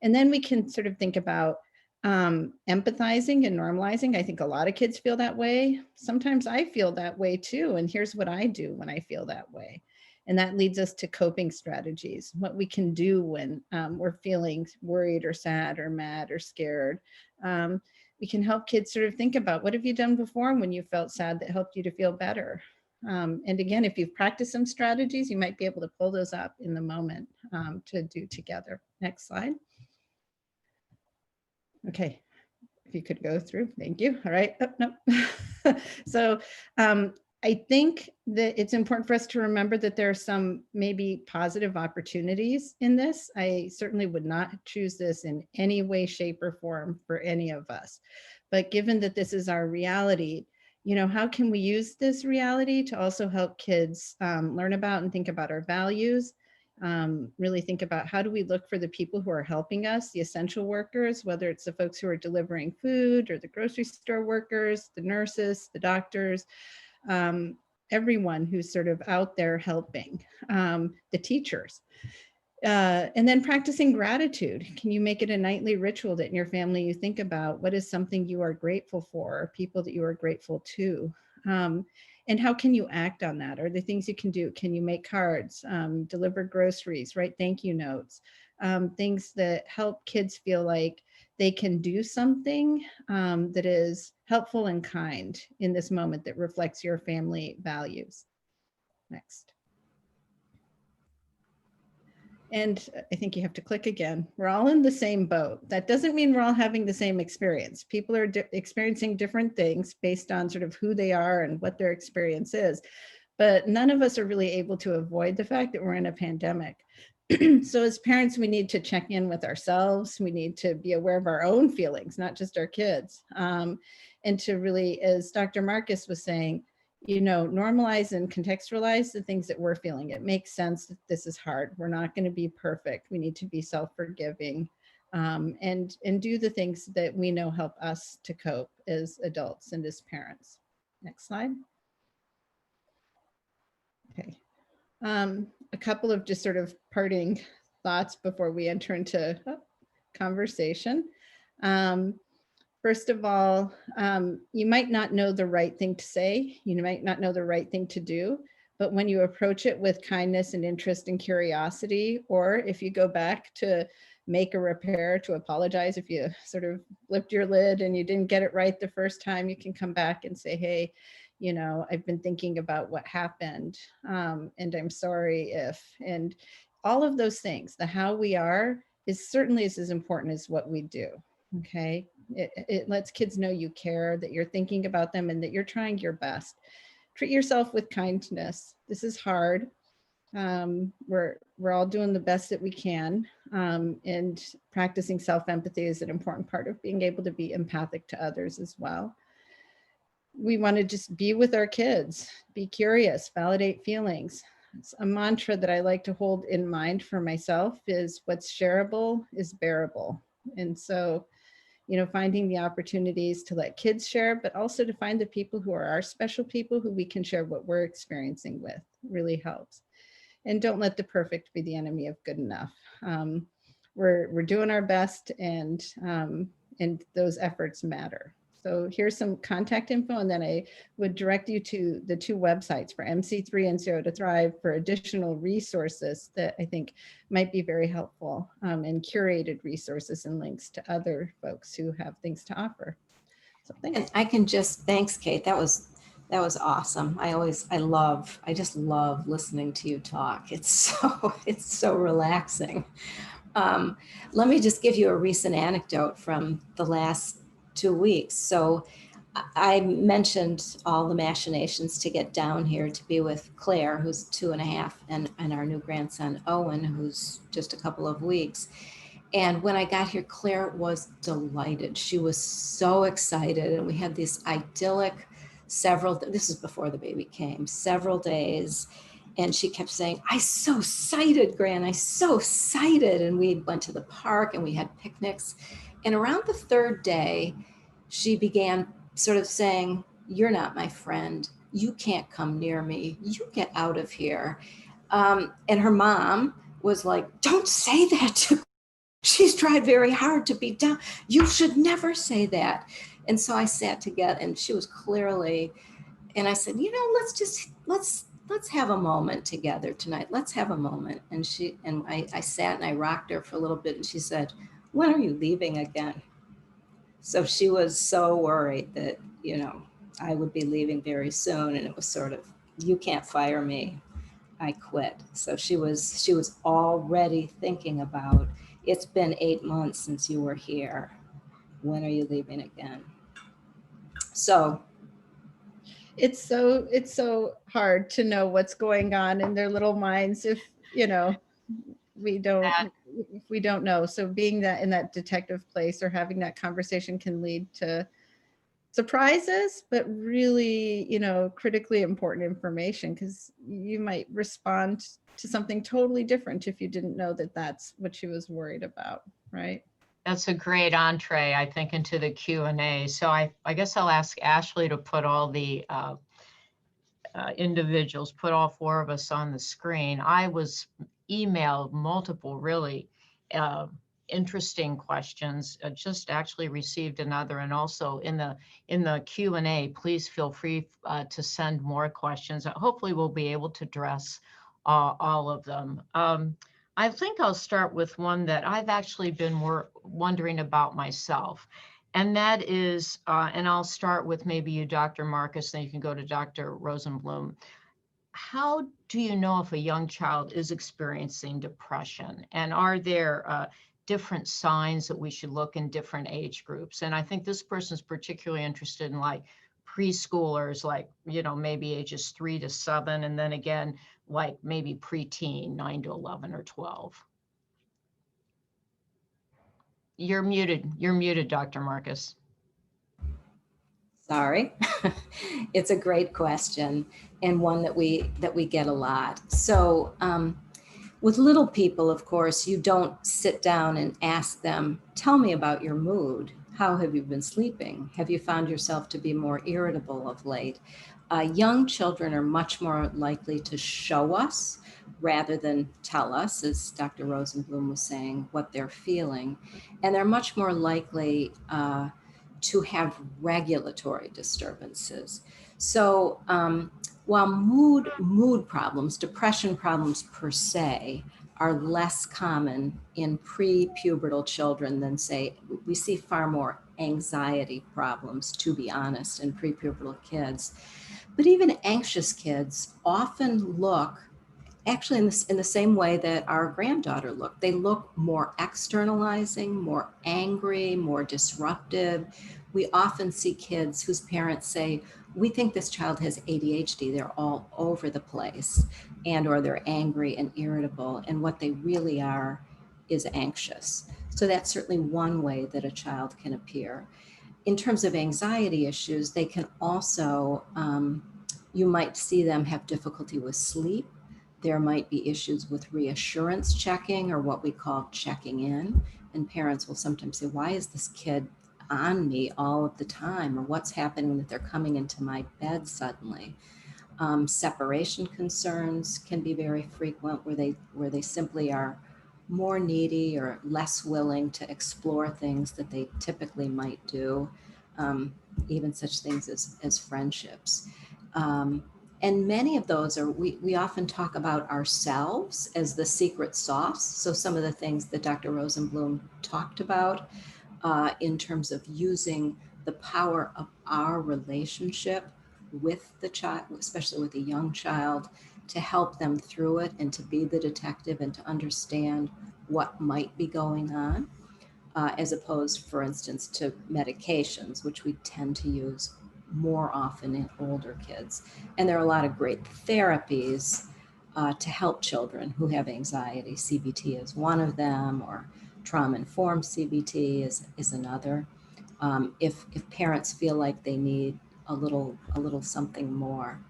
And then we can sort of think about empathizing and normalizing. I think a lot of kids feel that way. Sometimes I feel that way too. And here's what I do when I feel that way. And that leads us to coping strategies, what we can do when we're feeling worried or sad or mad or scared. We can help kids sort of think about, what have you done before when you felt sad that helped you to feel better? And again, if you've practiced some strategies, you might be able to pull those up in the moment to do together. Next slide. Okay, if you could go through, thank you. All right, oh, no. So I think that it's important for us to remember that there are some maybe positive opportunities in this. I certainly would not choose this in any way, shape, or form for any of us. But given that this is our reality, how can we use this reality to also help kids learn about and think about our values? really think about how do we look for the people who are helping us, the essential workers, whether it's the folks who are delivering food or the grocery store workers, the nurses, the doctors, everyone who's sort of out there helping, the teachers. And then practicing gratitude. Can you make it a nightly ritual that in your family you think about what is something you are grateful for, or people that you are grateful to? And how can you act on that? Are there things you can do? Can you make cards, deliver groceries, write thank you notes, things that help kids feel like they can do something that is helpful and kind in this moment that reflects your family values. Next. And I think you have to click again. We're all in the same boat. That doesn't mean we're all having the same experience. People are experiencing different things based on sort of who they are and what their experience is. But none of us are really able to avoid the fact that we're in a pandemic. So as parents, we need to check in with ourselves. We need to be aware of our own feelings, not just our kids. And to really, as Dr. Marcus was saying, you know, normalize and contextualize the things that we're feeling. It makes sense that this is hard. We're not going to be perfect. We need to be self-forgiving and do the things that we know help us to cope as adults and as parents. Next slide. Okay. A couple of just sort of parting thoughts before we enter into conversation. First of all, you might not know the right thing to say. You might not know the right thing to do, but when you approach it with kindness and interest and curiosity, or if you go back to make a repair, to apologize, if you sort of flipped your lid and you didn't get it right the first time, you can come back and say, hey, you know, I've been thinking about what happened and I'm sorry if, and all of those things, the how we are is certainly as important as what we do, okay? It lets kids know you care, that you're thinking about them and that you're trying your best. Treat yourself with kindness. This is hard. We're all doing the best that we can. And practicing self-empathy is an important part of being able to be empathic to others as well. We want to just be with our kids, be curious, validate feelings. It's a mantra that I like to hold in mind for myself is what's shareable is bearable. And so, you know, finding the opportunities to let kids share, but also to find the people who are our special people who we can share what we're experiencing with really helps. And don't let the perfect be the enemy of good enough. We're doing our best and those efforts matter. So here's some contact info, and then I would direct you to the two websites for MC3 and Zero to Thrive for additional resources that I think might be very helpful and curated resources and links to other folks who have things to offer. So thanks. And I can just, thanks, Kate. That was awesome. I just love listening to you talk. It's so relaxing. Let me just give you a recent anecdote from the last 2 weeks. So I mentioned all the machinations to get down here to be with Claire, who's 2.5, and our new grandson, Owen, who's just a couple of weeks. And when I got here, Claire was delighted. She was so excited. And we had this idyllic this is before the baby came, several days. And she kept saying, I'm so excited, Gran, I'm so excited. And we went to the park and we had picnics. And around the third day, she began sort of saying, you're not my friend. You can't come near me. You get out of here. And her mom was like, don't say that to her. She's tried very hard to be down. You should never say that. And so I sat together and she was clearly, and I said, you know, let's have a moment together tonight. Let's have a moment. And I sat and I rocked her for a little bit and she said, when are you leaving again? So she was so worried that, you know, I would be leaving very soon. And it was sort of, you can't fire me. I quit. So she was already thinking about, it's been 8 months since you were here. When are you leaving again? So it's so hard to know what's going on in their little minds if, you know, we don't know. So being that in that detective place or having that conversation can lead to surprises, but really, critically important information, because you might respond to something totally different if you didn't know that that's what she was worried about, right? That's a great entree, I think, into the Q&A. So I guess I'll ask Ashley to put all the individuals, put all 4 of us on the screen. I was emailed multiple really interesting questions. Just actually received another, and also in the Q&A, please feel free to send more questions. Hopefully we'll be able to address all of them. I think I'll start with one that I've actually been wondering about myself. And that is, and I'll start with maybe you, Dr. Marcus, then you can go to Dr. Rosenblum. How do you know if a young child is experiencing depression? And are there different signs that we should look in different age groups? And I think this person's particularly interested in like preschoolers, like, maybe ages 3 to 7, and then again, like maybe preteen, 9 to 11 or 12. You're muted, Dr. Marcus. Sorry. It's a great question, and one that we get a lot. So with little people, of course, you don't sit down and ask them, tell me about your mood. How have you been sleeping? Have you found yourself to be more irritable of late? Young children are much more likely to show us rather than tell us, as Dr. Rosenblum was saying, what they're feeling. And they're much more likely to have regulatory disturbances. So while mood problems, depression problems per se, are less common in pre-pubertal children than, say, we see far more anxiety problems, to be honest, in pre-pubertal kids. But even anxious kids often look actually in the same way that our granddaughter looked. They look more externalizing, more angry, more disruptive. We often see kids whose parents say, we think this child has ADHD. They're all over the place, and or they're angry and irritable, and what they really are is anxious. So that's certainly one way that a child can appear. In terms of anxiety issues, they can also, you might see them have difficulty with sleep. There might be issues with reassurance checking, or what we call checking in. And parents will sometimes say, why is this kid on me all of the time? Or what's happening that they're coming into my bed suddenly? Separation concerns can be very frequent, where they simply are more needy or less willing to explore things that they typically might do, even such things as friendships. And many of those are, we often talk about ourselves as the secret sauce. So some of the things that Dr. Rosenblum talked about in terms of using the power of our relationship with the child, especially with a young child, to help them through it and to be the detective and to understand what might be going on, as opposed, for instance, to medications, which we tend to use more often in older kids. And there are a lot of great therapies to help children who have anxiety. CBT is one of them, or trauma-informed CBT is another. If parents feel like they need a little something more.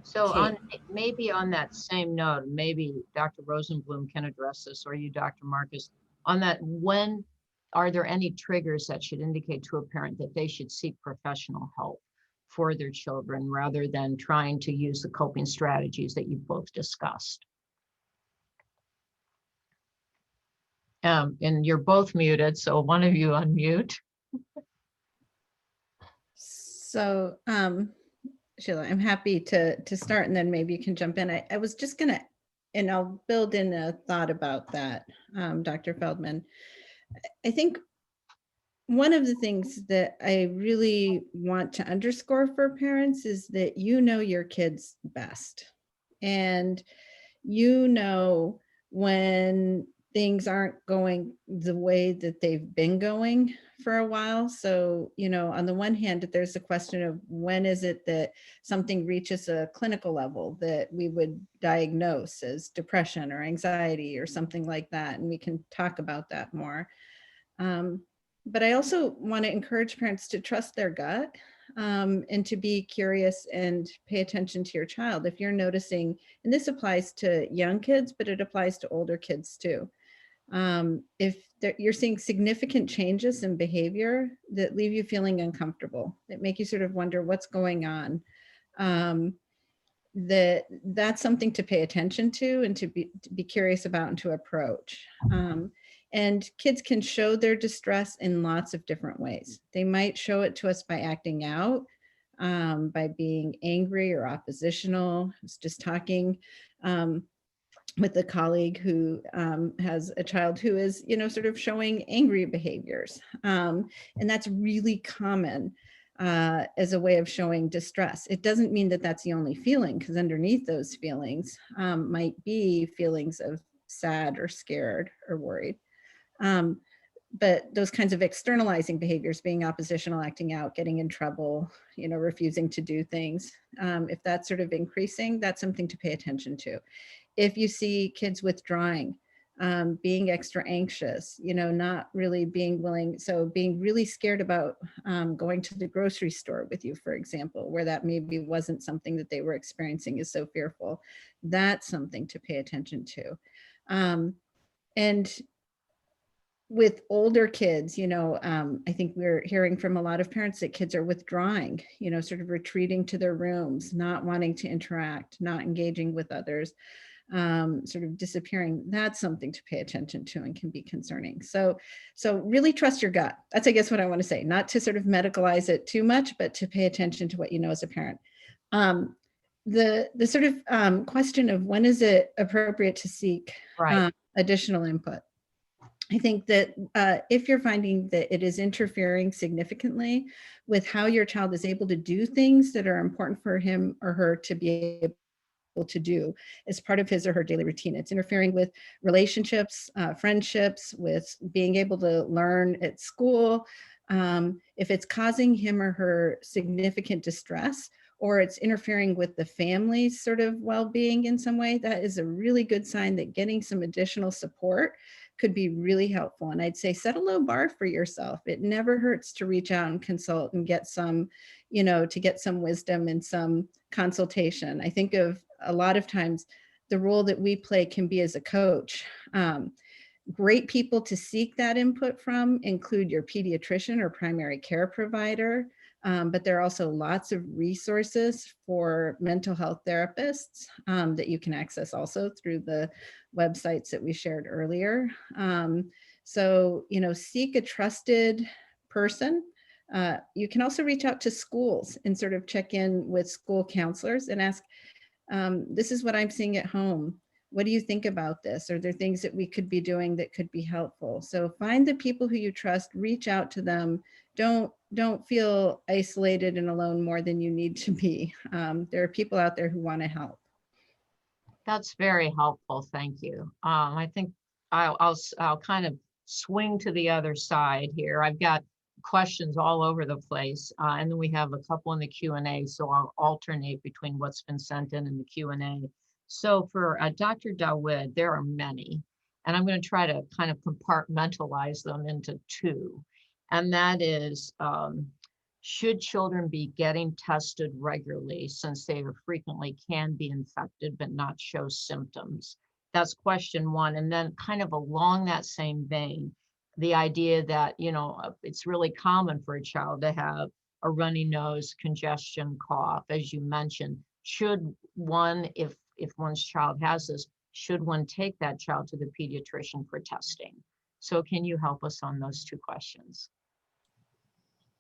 So maybe on that same note, maybe Dr. Rosenblum can address this, or you, Dr. Marcus, on that, when are there any triggers that should indicate to a parent that they should seek professional help for their children rather than trying to use the coping strategies that you've both discussed? And you're both muted, so one of you unmute. So, Sheila, I'm happy to start, and then maybe you can jump in. I was just gonna, and I'll build in a thought about that, Dr. Feldman. I think one of the things that I really want to underscore for parents is that you know your kids best, and you know when things aren't going the way that they've been going for a while. So, on the one hand, there's a question of when is it that something reaches a clinical level that we would diagnose as depression or anxiety or something like that. And we can talk about that more. But I also want to encourage parents to trust their gut, and to be curious and pay attention to your child. If you're noticing, and this applies to young kids, but it applies to older kids too. If you're seeing significant changes in behavior that leave you feeling uncomfortable, that make you sort of wonder what's going on, that's something to pay attention to and to be curious about and to approach. And kids can show their distress in lots of different ways. They might show it to us by acting out, by being angry or oppositional. I was just talking with a colleague who has a child who is, sort of showing angry behaviors. And that's really common as a way of showing distress. It doesn't mean that that's the only feeling, because underneath those feelings might be feelings of sad or scared or worried. But those kinds of externalizing behaviors, being oppositional, acting out, getting in trouble, refusing to do things, if that's sort of increasing, that's something to pay attention to. If you see kids withdrawing, being extra anxious, not really being willing, so being really scared about going to the grocery store with you, for example, where that maybe wasn't something that they were experiencing, is so fearful, that's something to pay attention to. And with older kids, I think we're hearing from a lot of parents that kids are withdrawing, sort of retreating to their rooms, not wanting to interact, not engaging with others, sort of disappearing. That's something to pay attention to and can be concerning. So really trust your gut. That's, I guess, what I want to say, not to sort of medicalize it too much, but to pay attention to what you know as a parent. The sort of question of when is it appropriate to seek additional input? I think that if you're finding that it is interfering significantly with how your child is able to do things that are important for him or her to be able to do as part of his or her daily routine, it's interfering with relationships, friendships, with being able to learn at school, if it's causing him or her significant distress, or it's interfering with the family's sort of well-being in some way, that is a really good sign that getting some additional support could be really helpful. And I'd say set a low bar for yourself. It never hurts to reach out and consult and get some, to get some wisdom and some consultation. I think of a lot of times the role that we play can be as a coach. Great people to seek that input from include your pediatrician or primary care provider, but there are also lots of resources for mental health therapists that you can access also through the websites that we shared earlier. So, seek a trusted person. You can also reach out to schools and sort of check in with school counselors and ask, this is what I'm seeing at home. What do you think about this? Are there things that we could be doing that could be helpful? So find the people who you trust, reach out to them. Don't feel isolated and alone more than you need to be. There are people out there who want to help. That's very helpful. Thank you. I think I'll kind of swing to the other side here. I've got questions all over the place, and then we have a couple in the Q&A, so I'll alternate between what's been sent in and the Q&A. So for Dr. Dawid, there are many, and I'm going to try to kind of compartmentalize them into two, and that is, should children be getting tested regularly since they frequently can be infected but not show symptoms? That's question one. And then kind of along that same vein, the idea that, it's really common for a child to have a runny nose, congestion, cough, as you mentioned. Should one, if one's child has this, should one take that child to the pediatrician for testing? So can you help us on those two questions?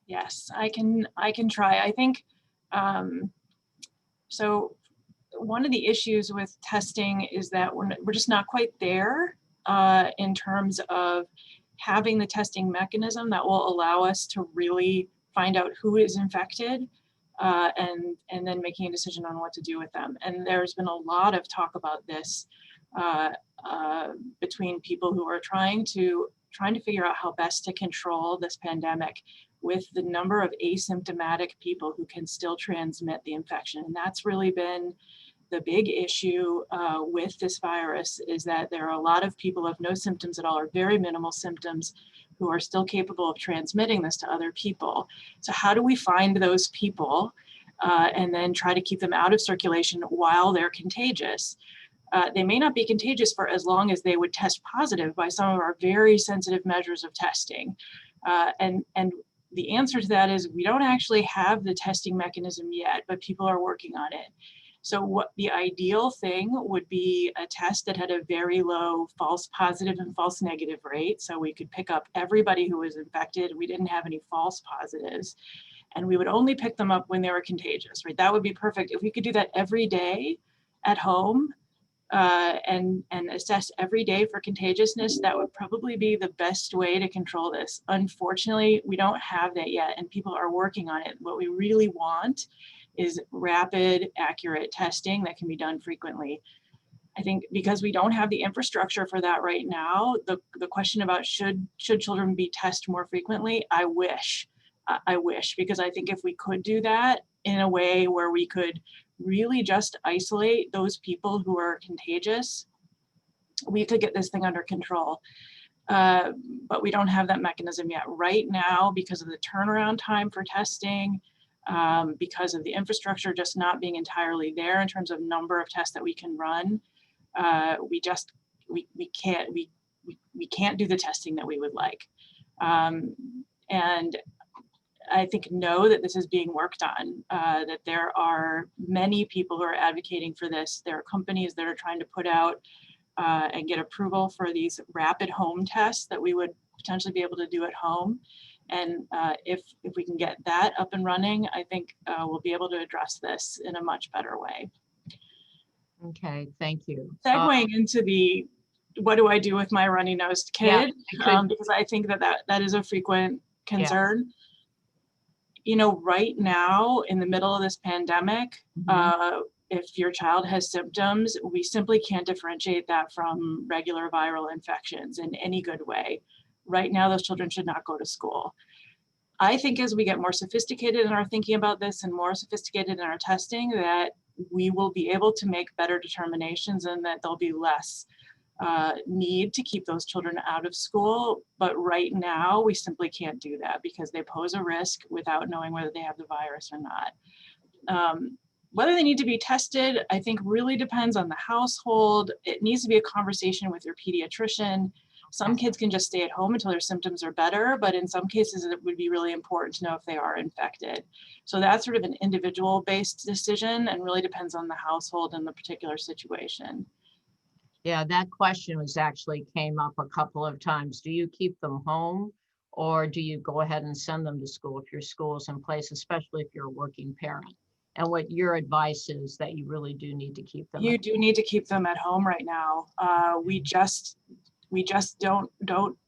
Yes, I can try. I think, so one of the issues with testing is that we're just not quite there in terms of having the testing mechanism that will allow us to really find out who is infected and then making a decision on what to do with them. And there's been a lot of talk about this between people who are trying to figure out how best to control this pandemic with the number of asymptomatic people who can still transmit the infection. And that's really been the big issue with this virus, is that there are a lot of people who have no symptoms at all or very minimal symptoms who are still capable of transmitting this to other people. So how do we find those people and then try to keep them out of circulation while they're contagious? They may not be contagious for as long as they would test positive by some of our very sensitive measures of testing. And the answer to that is we don't actually have the testing mechanism yet, but people are working on it. So what the ideal thing would be a test that had a very low false positive and false negative rate. So we could pick up everybody who was infected. We didn't have any false positives, and we would only pick them up when they were contagious, right? That would be perfect. If we could do that every day at home and assess every day for contagiousness, that would probably be the best way to control this. Unfortunately, we don't have that yet, and people are working on it. What we really want is rapid, accurate testing that can be done frequently. I think because we don't have the infrastructure for that right now, the question about should children be tested more frequently, I wish, because I think if we could do that in a way where we could really just isolate those people who are contagious, we could get this thing under control. But we don't have that mechanism yet. Right now, because of the turnaround time for testing, because of the infrastructure just not being entirely there in terms of number of tests that we can run, we can't do the testing that we would like. And I think know that this is being worked on, that there are many people who are advocating for this. There are companies that are trying to put out and get approval for these rapid home tests that we would potentially be able to do at home. And if we can get that up and running, I think we'll be able to address this in a much better way. Okay, thank you. Segueing into the, what do I do with my runny-nosed kid? Yeah, because I think that is a frequent concern. Yeah. You know, right now in the middle of this pandemic, if your child has symptoms, we simply can't differentiate that from regular viral infections in any good way. Right now, those children should not go to school. I think as we get more sophisticated in our thinking about this and more sophisticated in our testing, that we will be able to make better determinations and that there'll be less need to keep those children out of school. But right now, we simply can't do that because they pose a risk without knowing whether they have the virus or not. Whether they need to be tested, I think really depends on the household. It needs to be a conversation with your pediatrician. Some kids can just stay at home until their symptoms are better, but in some cases it would be really important to know if they are infected. So that's sort of an individual-based decision and really depends on the household and the particular situation. Yeah, that question was actually came up a couple of times. Do you keep them home or do you go ahead and send them to school if your school is in place, especially if you're a working parent? And what your advice is that you really do need to keep them. You do need to keep them at home right now. We just don't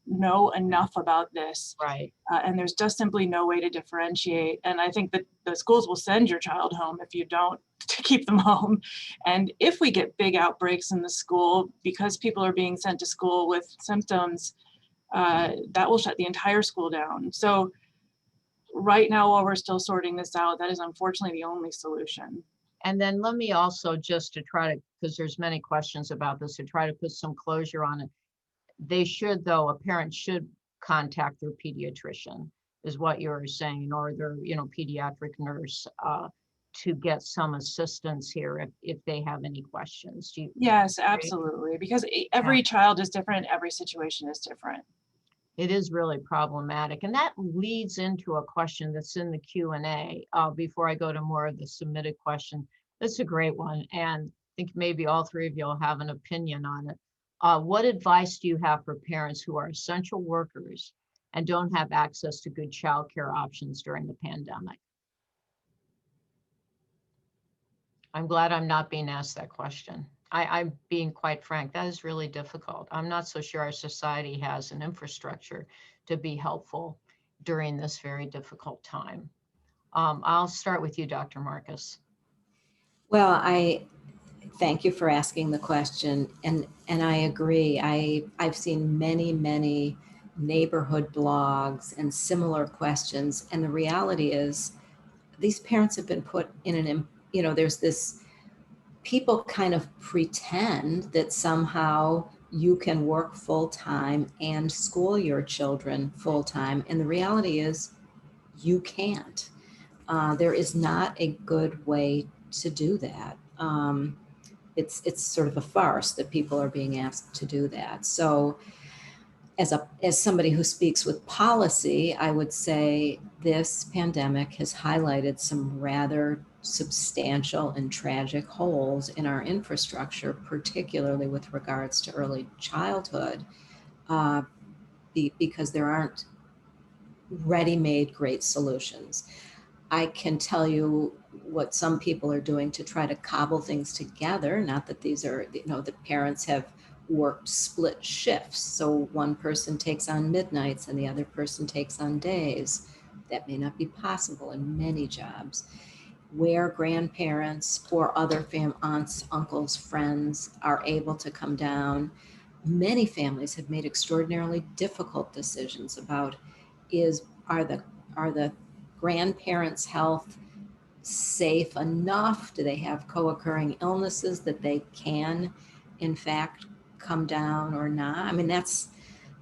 know enough about this. Right. And there's just simply no way to differentiate. And I think that the schools will send your child home if you don't to keep them home. And if we get big outbreaks in the school, because people are being sent to school with symptoms, that will shut the entire school down. So right now, while we're still sorting this out, that is unfortunately the only solution. And then let me also just to try to, because there's many questions about this, to try to put some closure on it. They should, though, a parent should contact their pediatrician, is what you're saying, or their, pediatric nurse to get some assistance here if they have any questions. Do you? Yes, absolutely, because every child is different, every situation is different. It is really problematic. And that leads into a question that's in the Q&A before I go to more of the submitted question. That's a great one. And I think maybe all three of you will have an opinion on it. What advice do you have for parents who are essential workers and don't have access to good childcare options during the pandemic? I'm glad I'm not being asked that question. I'm being quite frank, that is really difficult. I'm not so sure our society has an infrastructure to be helpful during this very difficult time. I'll start with you, Dr. Marcus. Well, I thank you for asking the question. And I agree. I've seen many neighborhood blogs and similar questions. And the reality is these parents have been put in there's this, people kind of pretend that somehow you can work full time and school your children full time. And the reality is you can't. There is not a good way to do that. It's sort of a farce that people are being asked to do that. So as somebody who speaks with policy, I would say this pandemic has highlighted some rather substantial and tragic holes in our infrastructure, particularly with regards to early childhood, because there aren't ready-made great solutions. I can tell you what some people are doing to try to cobble things together. Not that these are, the parents have worked split shifts. So one person takes on midnights and the other person takes on days. That may not be possible in many jobs. Where grandparents or other aunts, uncles, friends are able to come down, many families have made extraordinarily difficult decisions about are the grandparents' health safe enough? Do they have co-occurring illnesses that they can, in fact, come down or not? I mean, that's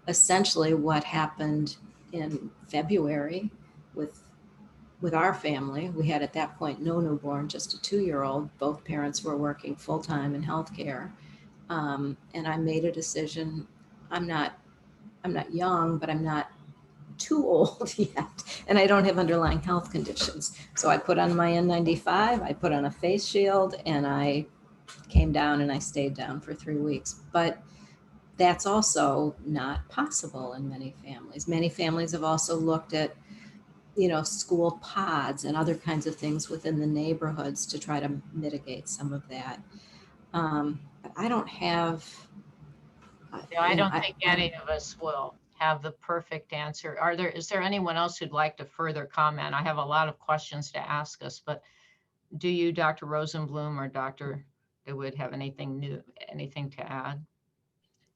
essentially what happened in February with our family. We had at that point no newborn, just a 2-year-old. Both parents were working full-time in healthcare. And I made a decision. I'm not young, but I'm not too old yet, and I don't have underlying health conditions. So I put on my N95, I put on a face shield, and I came down and I stayed down for 3 weeks. But that's also not possible in many families. Many families have also looked at, school pods and other kinds of things within the neighborhoods to try to mitigate some of that. But I don't have. I don't think any of us will have the perfect answer. Is there anyone else who'd like to further comment? I have a lot of questions to ask us, but do you, Dr. Rosenblum or Dr. Dawid, have anything to add?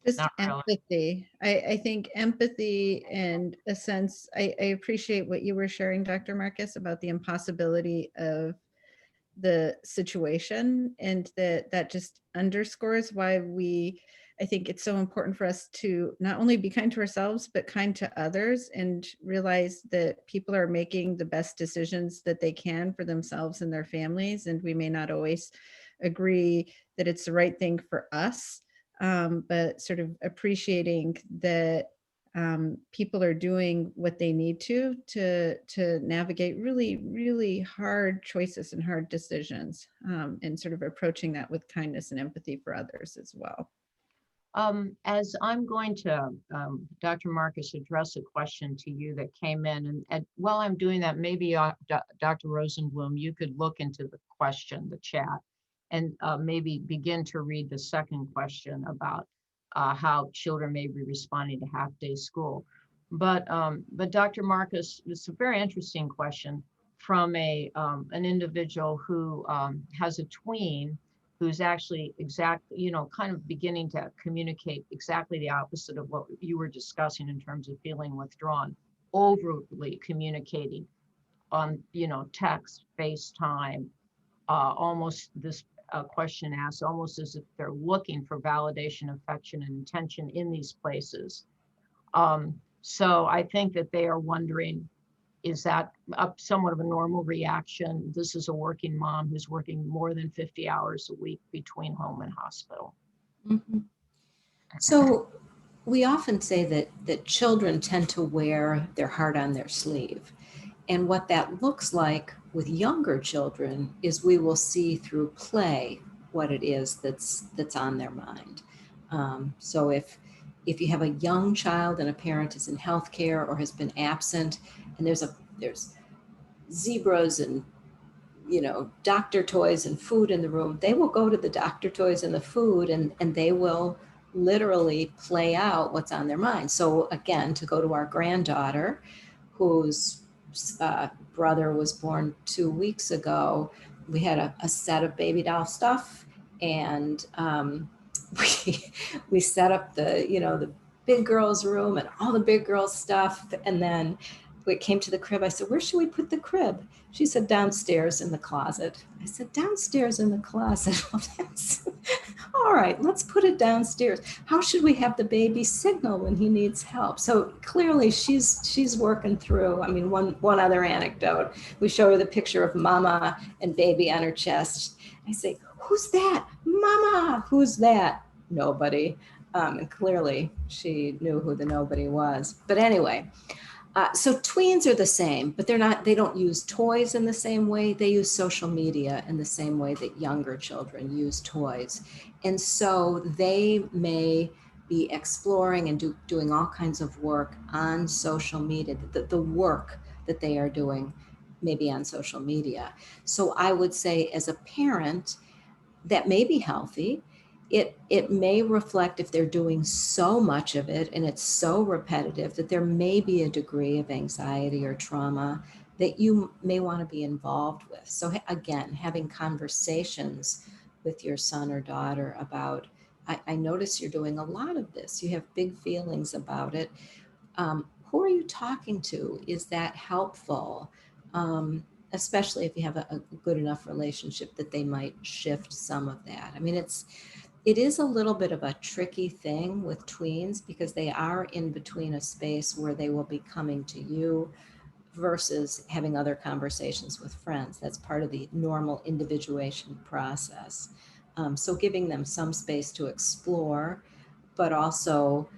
Just Not really. empathy. I think empathy and a sense, I appreciate what you were sharing, Dr. Marcus, about the impossibility of the situation, and that just underscores why I think it's so important for us to not only be kind to ourselves, but kind to others, and realize that people are making the best decisions that they can for themselves and their families. And we may not always agree that it's the right thing for us, but sort of appreciating that people are doing what they need to navigate really, really hard choices and hard decisions, and sort of approaching that with kindness and empathy for others as well. As I'm going to, Dr. Marcus, address a question to you that came in, and while I'm doing that, maybe Dr. Rosenblum, you could look into the question, the chat, and maybe begin to read the second question about how children may be responding to half-day school. But Dr. Marcus, it's a very interesting question from an individual who has a tween who's actually kind of beginning to communicate exactly the opposite of what you were discussing in terms of feeling withdrawn, overly communicating on, text, FaceTime, almost this question asked almost as if they're looking for validation, affection, and attention in these places. So I think that they are wondering, is that somewhat of a normal reaction? This is a working mom who's working more than 50 hours a week between home and hospital. Mm-hmm. So we often say that children tend to wear their heart on their sleeve. And what that looks like with younger children is we will see through play what it is that's on their mind. So if you have a young child and a parent is in healthcare or has been absent, and there's zebras and doctor toys and food in the room, they will go to the doctor toys and the food, and they will literally play out what's on their mind. So again, to go to our granddaughter, whose brother was born 2 weeks ago, we had a set of baby doll stuff, and we set up the big girls room and all the big girls stuff, and then we came to the crib. I said, where should we put the crib? She said, downstairs in the closet. I said, downstairs in the closet. Well, that's all right, let's put it downstairs. How should we have the baby signal when he needs help? So clearly she's working through. I mean, one other anecdote. We show her the picture of mama and baby on her chest. I say, who's that? Mama, who's that? Nobody. And clearly she knew who the nobody was. But anyway, so tweens are the same, but they don't use toys in the same way. They use social media in the same way that younger children use toys. And so they may be exploring and doing all kinds of work on social media, the work that they are doing maybe on social media. So I would say as a parent, that may be healthy. It may reflect, if they're doing so much of it and it's so repetitive, that there may be a degree of anxiety or trauma that you may want to be involved with. So again, having conversations with your son or daughter about, I notice you're doing a lot of this. You have big feelings about it. Who are you talking to? Is that helpful? Especially if you have a good enough relationship that they might shift some of that. I mean, it is a little bit of a tricky thing with tweens because they are in between a space where they will be coming to you versus having other conversations with friends. That's part of the normal individuation process. So giving them some space to explore, but also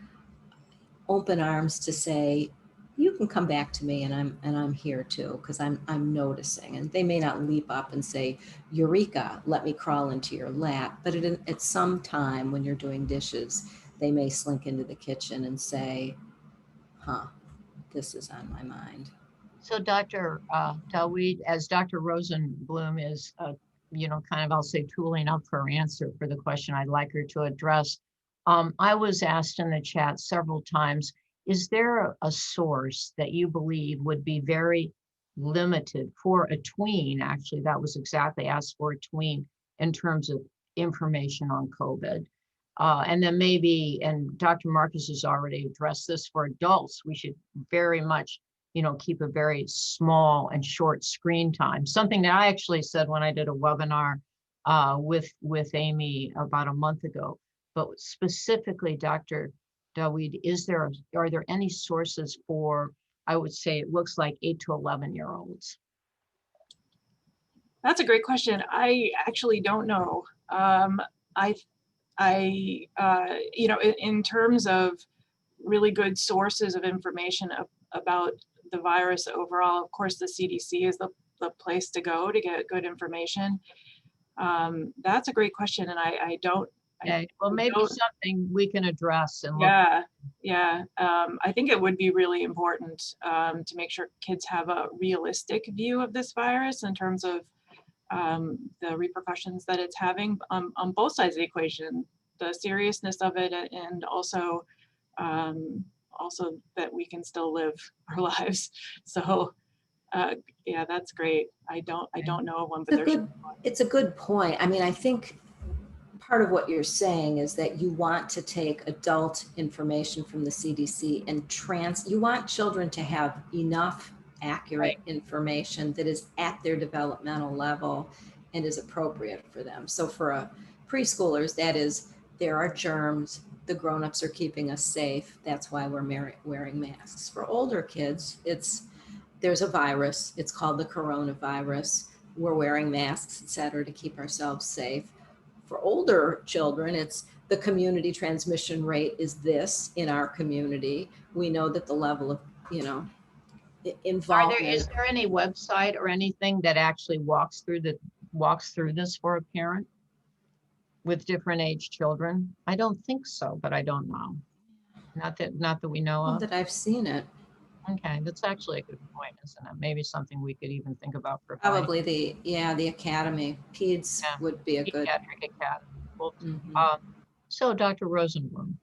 open arms to say, you can come back to me and I'm here too, because I'm noticing. And they may not leap up and say, Eureka, let me crawl into your lap. But at some time when you're doing dishes, they may slink into the kitchen and say, this is on my mind. So Dr. Dawid, as Dr. Rosenblum is, kind of, I'll say, tooling up her answer for the question I'd like her to address, I was asked in the chat several times, is there a source that you believe would be very limited for a tween? Actually, that was exactly asked for a tween in terms of information on COVID. And then maybe, and Dr. Marcus has already addressed this, for adults, we should very much, keep a very small and short screen time. Something that I actually said when I did a webinar with Amy about a month ago. But specifically, Dr. Dawid, are there any sources for, I would say it looks like 8 to 11-year-olds? That's a great question. I actually don't know. In terms of really good sources of information about the virus overall, of course, the CDC is the place to go to get good information. That's a great question, and I don't. Okay, well, maybe something we can address. And yeah. I think it would be really important to make sure kids have a realistic view of this virus in terms of the repercussions that it's having on both sides of the equation, the seriousness of it, and also that we can still live our lives. So yeah, that's great. I don't know of one, but it's a good point. I mean, I think part of what you're saying is that you want to take adult information from the CDC and you want children to have enough accurate information that is at their developmental level and is appropriate for them. So for preschoolers, that is, there are germs, the grown-ups are keeping us safe, that's why we're wearing masks. For older kids, there's a virus, it's called the coronavirus, we're wearing masks, et cetera, to keep ourselves safe. For older children, it's the community transmission rate is this in our community. We know that the level of, involvement. Is there any website or anything that actually walks through this for a parent with different age children? I don't think so, but I don't know. Not that we know of. That I've seen it. Okay, that's actually a good point, isn't it? Maybe something we could even think about for probably the academy. Peds would be a good pediatric academy. Well, so Dr. Rosenblum,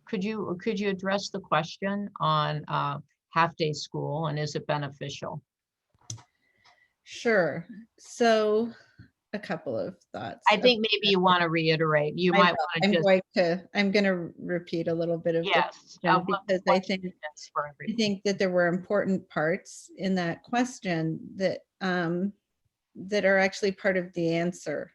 could you address the question on half-day school and is it beneficial? Sure. So a couple of thoughts. I think maybe you want to reiterate. You I might will. want to just. I'm going to repeat a little bit of the Yes. question because I think for I everyone. think that there were important parts in that question that that are actually part of the answer.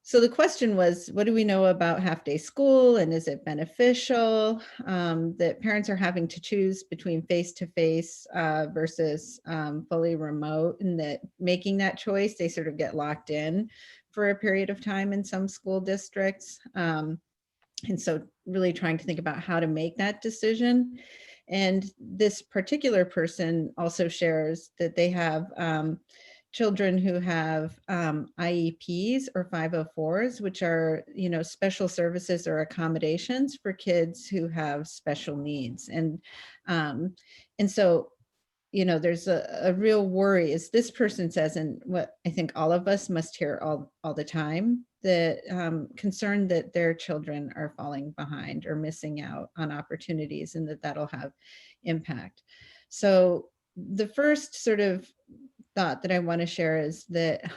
So the question was, what do we know about half-day school, and is it beneficial that parents are having to choose between face-to-face versus fully remote, and that making that choice, they sort of get locked in for a period of time in some school districts. And so really trying to think about how to make that decision. And this particular person also shares that they have children who have IEPs or 504s, which are, special services or accommodations for kids who have special needs. And so, there's a real worry, as this person says, and what I think all of us must hear all the time, that concern that their children are falling behind or missing out on opportunities, and that'll have impact. So the first sort of thought that I want to share is that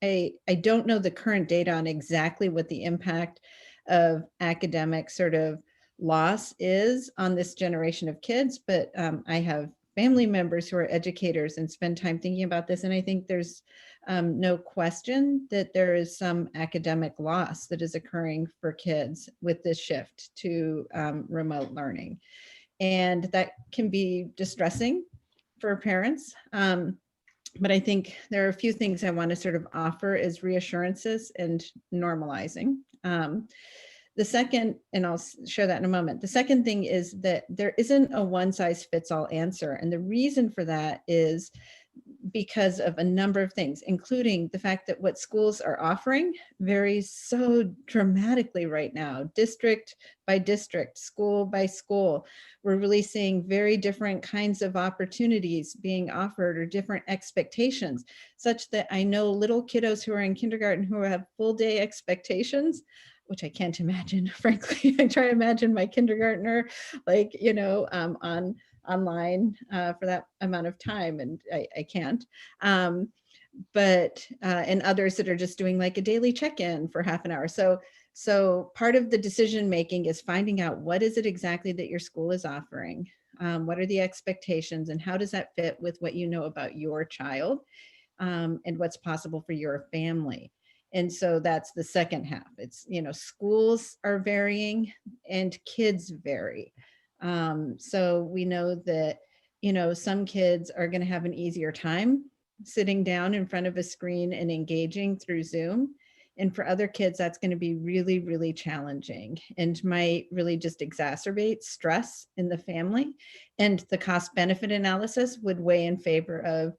I don't know the current data on exactly what the impact of academic sort of loss is on this generation of kids, but I have family members who are educators and spend time thinking about this. And I think there's no question that there is some academic loss that is occurring for kids with this shift to remote learning. And that can be distressing for parents. But I think there are a few things I want to sort of offer as reassurances and normalizing. The second, and I'll share that in a moment. The second thing is that there isn't a one size fits all answer. And the reason for that is because of a number of things, including the fact that what schools are offering varies so dramatically right now, district by district, school by school. We're really seeing very different kinds of opportunities being offered, or different expectations, such that I know little kiddos who are in kindergarten who have full day expectations, which I can't imagine, frankly. I try to imagine my kindergartner, like, online for that amount of time, and I can't. But and others that are just doing like a daily check-in for half an hour. So part of the decision making is finding out what is it exactly that your school is offering, what are the expectations, and how does that fit with what you know about your child, and what's possible for your family. And so that's the second half. It's, schools are varying and kids vary. So we know that, some kids are going to have an easier time sitting down in front of a screen and engaging through Zoom. And for other kids, that's going to be really, really challenging and might really just exacerbate stress in the family. And the cost benefit analysis would weigh in favor of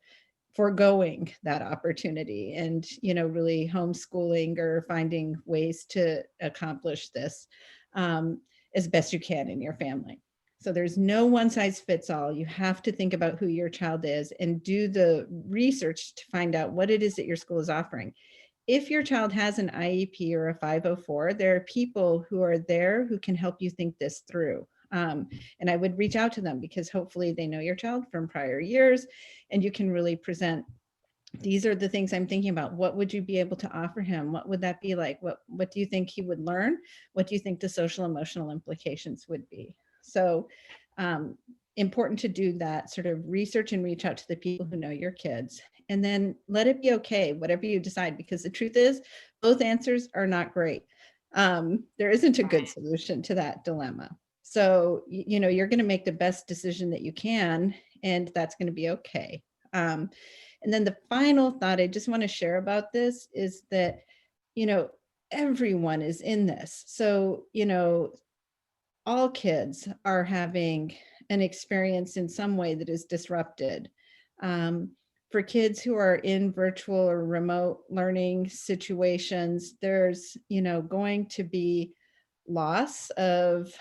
foregoing that opportunity and, really homeschooling or finding ways to accomplish this as best you can in your family. So there's no one size fits all. You have to think about who your child is and do the research to find out what it is that your school is offering. If your child has an IEP or a 504, there are people who are there who can help you think this through. And I would reach out to them, because hopefully they know your child from prior years, and you can really present, these are the things I'm thinking about. What would you be able to offer him? What would that be like? What do you think he would learn? What do you think the social emotional implications would be? So important to do that sort of research and reach out to the people who know your kids, and then let it be okay, whatever you decide, because the truth is both answers are not great. There isn't a good solution to that dilemma. So, you're going to make the best decision that you can, and that's going to be okay. And then the final thought I just want to share about this is that, everyone is in this. So, all kids are having an experience in some way that is disrupted. For kids who are in virtual or remote learning situations, there's, going to be loss of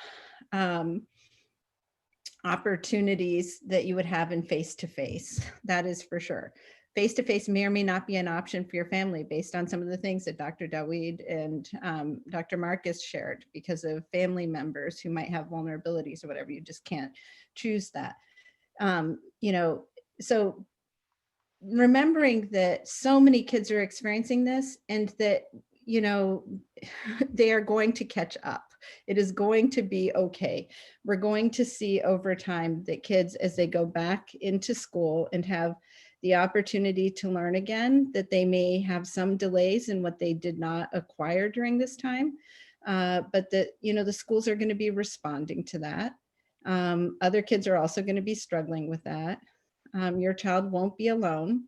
opportunities that you would have in face-to-face. That is for sure. Face-to-face may or may not be an option for your family based on some of the things that Dr. Dawid and Dr. Marcus shared, because of family members who might have vulnerabilities or whatever. You just can't choose that. So remembering that so many kids are experiencing this, and that, you know, they are going to catch up. It is going to be okay. We're going to see over time that kids, as they go back into school and have the opportunity to learn again, that they may have some delays in what they did not acquire during this time, but that, you know, the schools are going to be responding to that. Other kids are also going to be struggling with that. Your child won't be alone,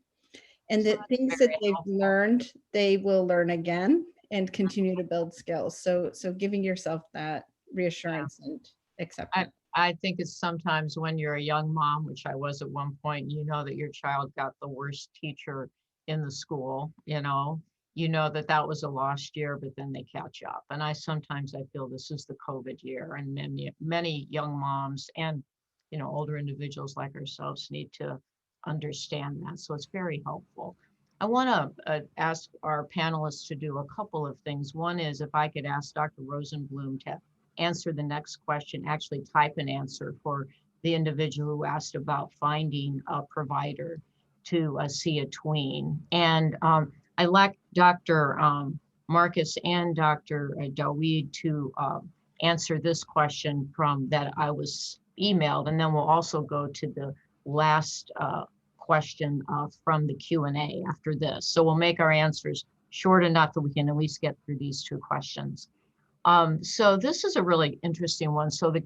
and that things that they've learned, they will learn again and continue to build skills. So giving yourself that reassurance and acceptance. I think it's sometimes when you're a young mom, which I was at one point, you know that your child got the worst teacher in the school, you know that that was a lost year, but then they catch up. And I feel this is the COVID year, and many young moms and, you know, older individuals like ourselves need to understand that. So it's very helpful. I want to ask our panelists to do a couple of things. One is if I could ask Dr. Rosenblum to answer the next question, actually type an answer for the individual who asked about finding a provider to see a tween. And I'd like Dr. Marcus and Dr. Dawid to answer this question from that I was emailed, and then we'll also go to the last question from the Q&A after this. So we'll make our answers short enough that we can at least get through these two questions. So this is a really interesting one. So the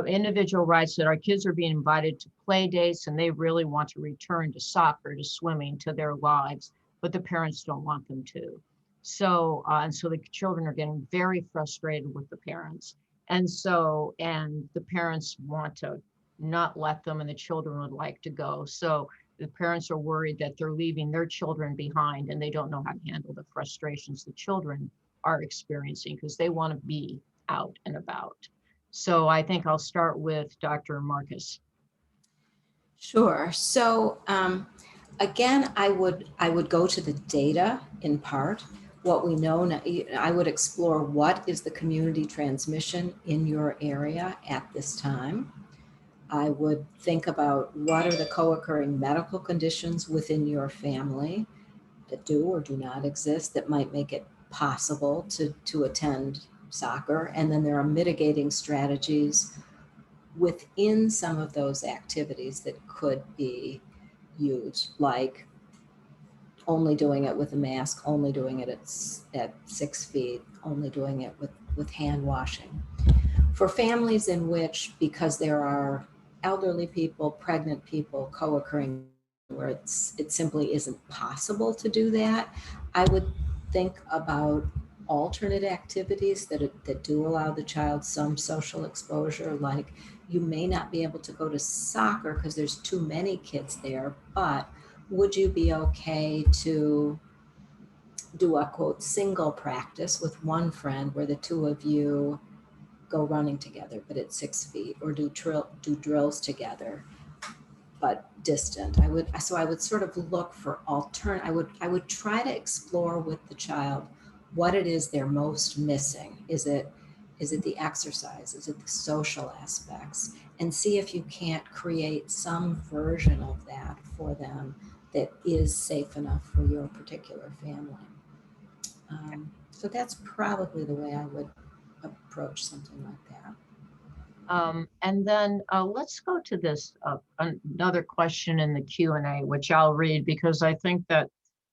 individual writes that our kids are being invited to play dates and they really want to return to soccer, to swimming, to their lives, but the parents don't want them to. So, and so the children are getting very frustrated with the parents. And the parents want to not let them, and the children would like to go. So the parents are worried that they're leaving their children behind, and they don't know how to handle the frustrations the children are experiencing because they want to be out and about. So I think I'll start with Dr. Marcus. Sure. So again, I would go to the data in part. What we know now, I would explore what is the community transmission in your area at this time. I would think about what are the co-occurring medical conditions within your family that do or do not exist that might make it possible to attend soccer. And then there are mitigating strategies within some of those activities that could be used, like only doing it with a mask, only doing it at 6 feet, only doing it with hand washing. For families in which, because there are elderly people, pregnant people, co-occurring where it simply isn't possible to do that, I would think about alternate activities that do allow the child some social exposure. Like, you may not be able to go to soccer because there's too many kids there, but would you be okay to do a quote single practice with one friend where the two of you go running together but at 6 feet, or do drills together but distant? I would sort of look for I would try to explore with the child what it is they're most missing. Is it the exercise? Is it the social aspects? And see if you can't create some version of that for them that is safe enough for your particular family. So that's probably the way I would approach something like that. And then let's go to this another question in the Q&A, which I'll read because I think that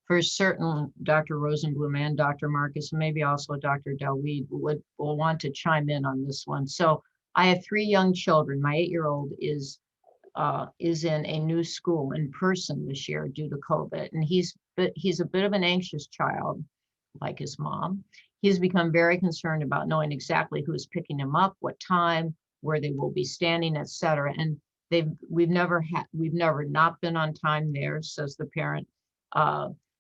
for certain Dr. Rosenblum and Dr. Marcus, and maybe also Dr. Dawid will want to chime in on this one. So I have 3 young children. My 8-year-old is in a new school in person this year due to COVID, and he's a bit of an anxious child, like his mom. He's become very concerned about knowing exactly who's picking him up, what time, where they will be standing, etc. And we've never not been on time there, says the parent.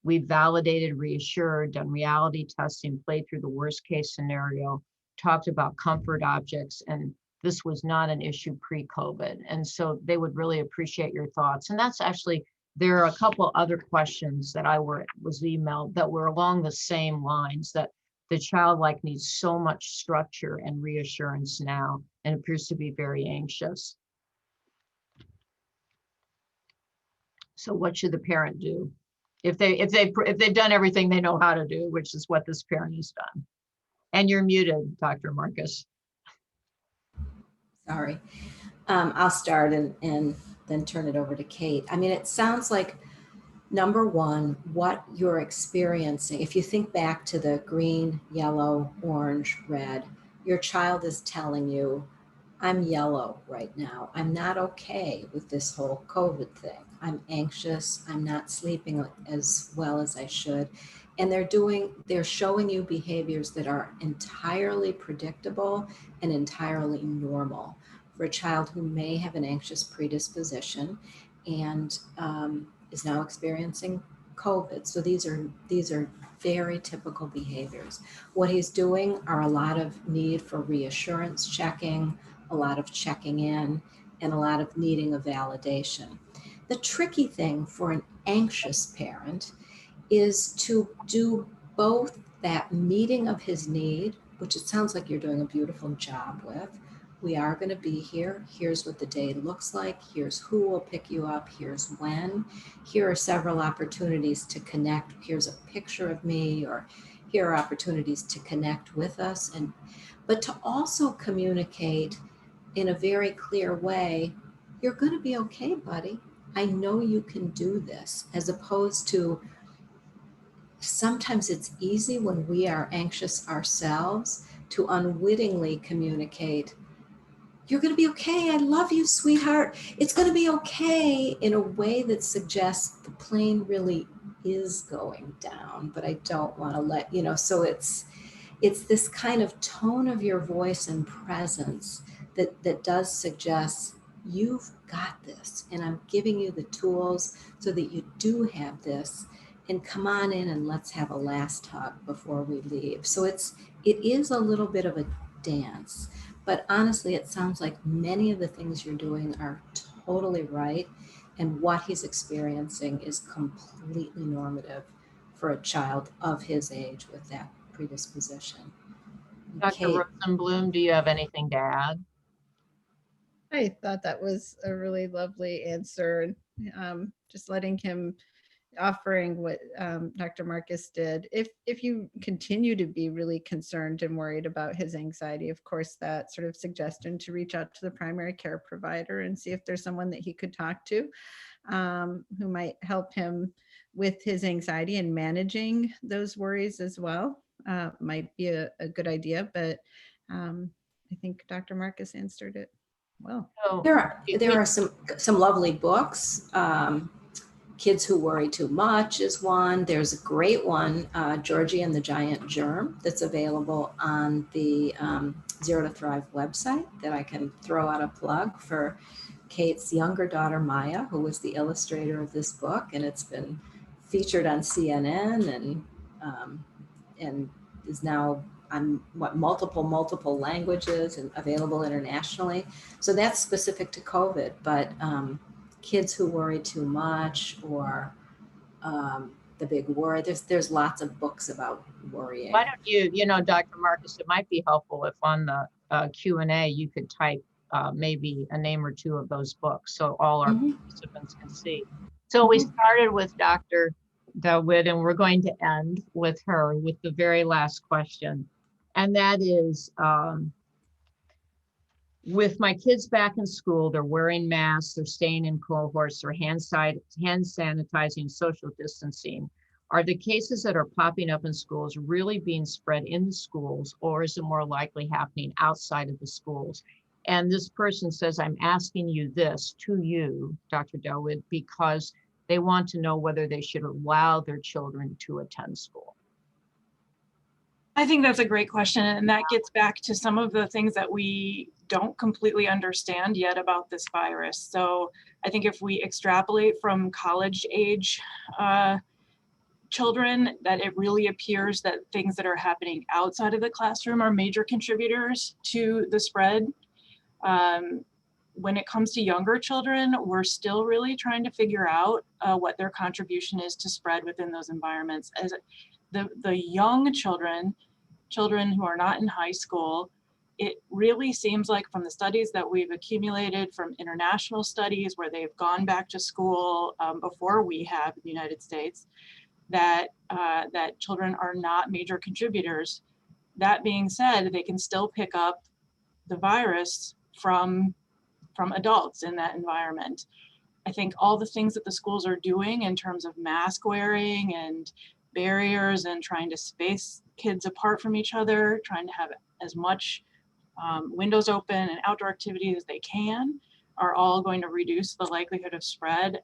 We've validated, reassured, done reality testing, played through the worst case scenario, talked about comfort objects, and this was not an issue pre-COVID. And so they would really appreciate your thoughts. And that's actually, there are a couple other questions that was emailed that were along the same lines, that the child needs so much structure and reassurance now and appears to be very anxious. So what should the parent do? If they've done everything they know how to do, which is what this parent has done. And you're muted, Dr. Marcus. Sorry. I'll start and then turn it over to Kate. I mean, it sounds like, number one, what you're experiencing, if you think back to the green, yellow, orange, red, your child is telling you, I'm yellow right now. I'm not okay with this whole COVID thing. I'm anxious. I'm not sleeping as well as I should. And they're showing you behaviors that are entirely predictable and entirely normal for a child who may have an anxious predisposition and is now experiencing COVID. So these are very typical behaviors. What he's doing are a lot of need for reassurance checking, a lot of checking in, and a lot of needing of validation. The tricky thing for an anxious parent is to do both that meeting of his need, which it sounds like you're doing a beautiful job with. We are going to be here. Here's what the day looks like. Here's who will pick you up. Here's when. Here are several opportunities to connect. Here's a picture of me, or here are opportunities to connect with us. But to also communicate in a very clear way, you're going to be okay, buddy. I know you can do this, as opposed to sometimes it's easy when we are anxious ourselves to unwittingly communicate, you're going to be okay. I love you, sweetheart. It's going to be okay, in a way that suggests the plane really is going down, but I don't want to let, so it's this kind of tone of your voice and presence that does suggest you've got this, and I'm giving you the tools so that you do have this, and come on in and let's have a last hug before we leave. So it is a little bit of a dance, but honestly, it sounds like many of the things you're doing are totally right, and what he's experiencing is completely normative for a child of his age with that predisposition. Dr. Kate. Rosenblum, do you have anything to add? I thought that was a really lovely answer. Just letting him, offering what Dr. Marcus did. If you continue to be really concerned and worried about his anxiety, of course, that sort of suggestion to reach out to the primary care provider and see if there's someone that he could talk to who might help him with his anxiety and managing those worries as well. Might be a good idea, but I think Dr. Marcus answered it well. There are some lovely books. Kids Who Worry Too Much is one. There's a great one, Georgie and the Giant Germ, that's available on the Zero to Thrive website that I can throw out a plug for Kate's younger daughter, Maya, who was the illustrator of this book, and it's been featured on CNN and is now on multiple languages and available internationally. So that's specific to COVID, but Kids Who Worry Too Much, or The Big Worry. There's lots of books about worrying. Why don't you, Dr. Marcus, it might be helpful if on the Q&A you could type maybe a name or two of those books so all our participants can see. So we started with Dr. Dawid, and we're going to end with her with the very last question. And that is, with my kids back in school, they're wearing masks, they're staying in cohorts, they're hand sanitizing, social distancing. Are the cases that are popping up in schools really being spread in the schools, or is it more likely happening outside of the schools? And this person says, I'm asking you this to you, Dr. Dawid, because they want to know whether they should allow their children to attend school. I think that's a great question. And that gets back to some of the things that we don't completely understand yet about this virus. So I think if we extrapolate from college age children, that it really appears that things that are happening outside of the classroom are major contributors to the spread. When it comes to younger children, we're still really trying to figure out what their contribution is to spread within those environments. As the young children who are not in high school, it really seems like from the studies that we've accumulated from international studies where they've gone back to school before we have in the United States, that that children are not major contributors. That being said, they can still pick up the virus from adults in that environment. I think all the things that the schools are doing in terms of mask wearing and barriers and trying to space kids apart from each other, trying to have as much windows open and outdoor activities as they can, are all going to reduce the likelihood of spread.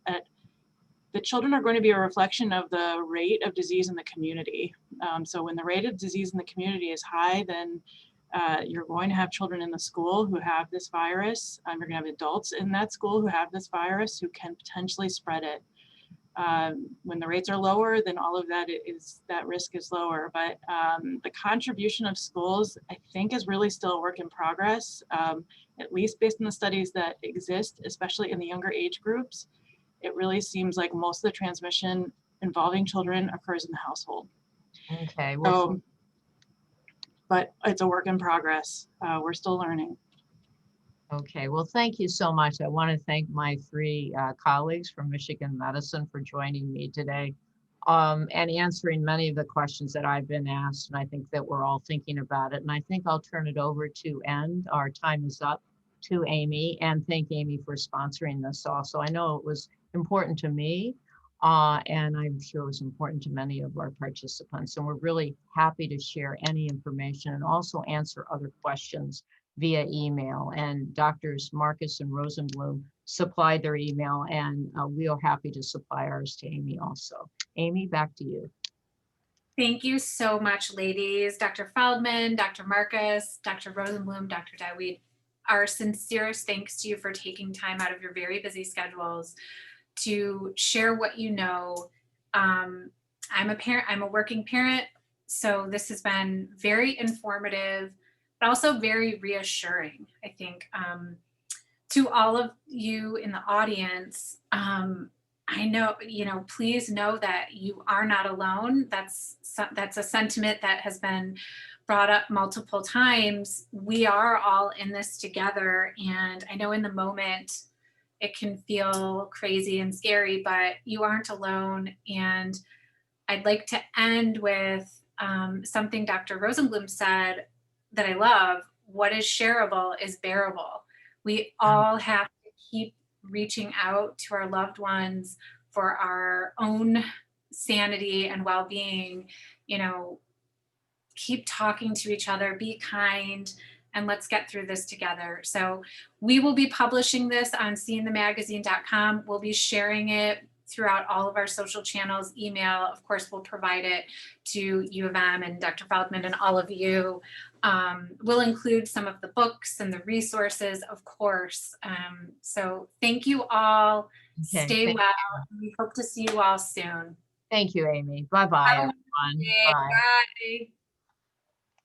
The children are going to be a reflection of the rate of disease in the community. So when the rate of disease in the community is high, then you're going to have children in the school who have this virus. You're going to have adults in that school who have this virus who can potentially spread it. When the rates are lower, then all of that risk is lower. But the contribution of schools, I think, is really still a work in progress, at least based on the studies that exist, especially in the younger age groups. It really seems like most of the transmission involving children occurs in the household. Okay. Well, So, but it's a work in progress. We're still learning. okay. Well, thank you so much. I want to thank my three colleagues from Michigan Medicine for joining me today and answering many of the questions that I've been asked. And I think that we're all thinking about it. And I think I'll turn it over to end. Our time is up, to Amy, and thank Amy for sponsoring this also. I know it was important to me, and I'm sure it was important to many of our participants. And we're really happy to share any information and also answer other questions via email. And Doctors Marcus and Rosenblum supplied their email, and we are happy to supply ours to Amy also. Amy, back to you. Thank you so much, ladies. Dr. Feldman, Dr. Marcus, Dr. Rosenblum, Dr. Dawid, our sincerest thanks to you for taking time out of your very busy schedules to share what you know. I'm a parent, I'm a working parent, so this has been very informative, but also very reassuring, I think, to all of you in the audience. I know, please know that you are not alone. That's a sentiment that has been brought up multiple times. We are all in this together. And I know in the moment it can feel crazy and scary, but you aren't alone. And I'd like to end with something Dr. Rosenblum said that I love. What is shareable is bearable. We all have to keep reaching out to our loved ones for our own sanity and well-being. Keep talking to each other, be kind, and let's get through this together. So we will be publishing this on seeingthemagazine.com. We'll be sharing it throughout all of our social channels. Email, of course, we'll provide it to U of M and Dr. Feldman and all of you. We'll include some of the books and the resources, of course. So thank you all. Okay, Stay well. We hope to see you all soon. Thank you, Amy. Bye-bye, everyone. Bye.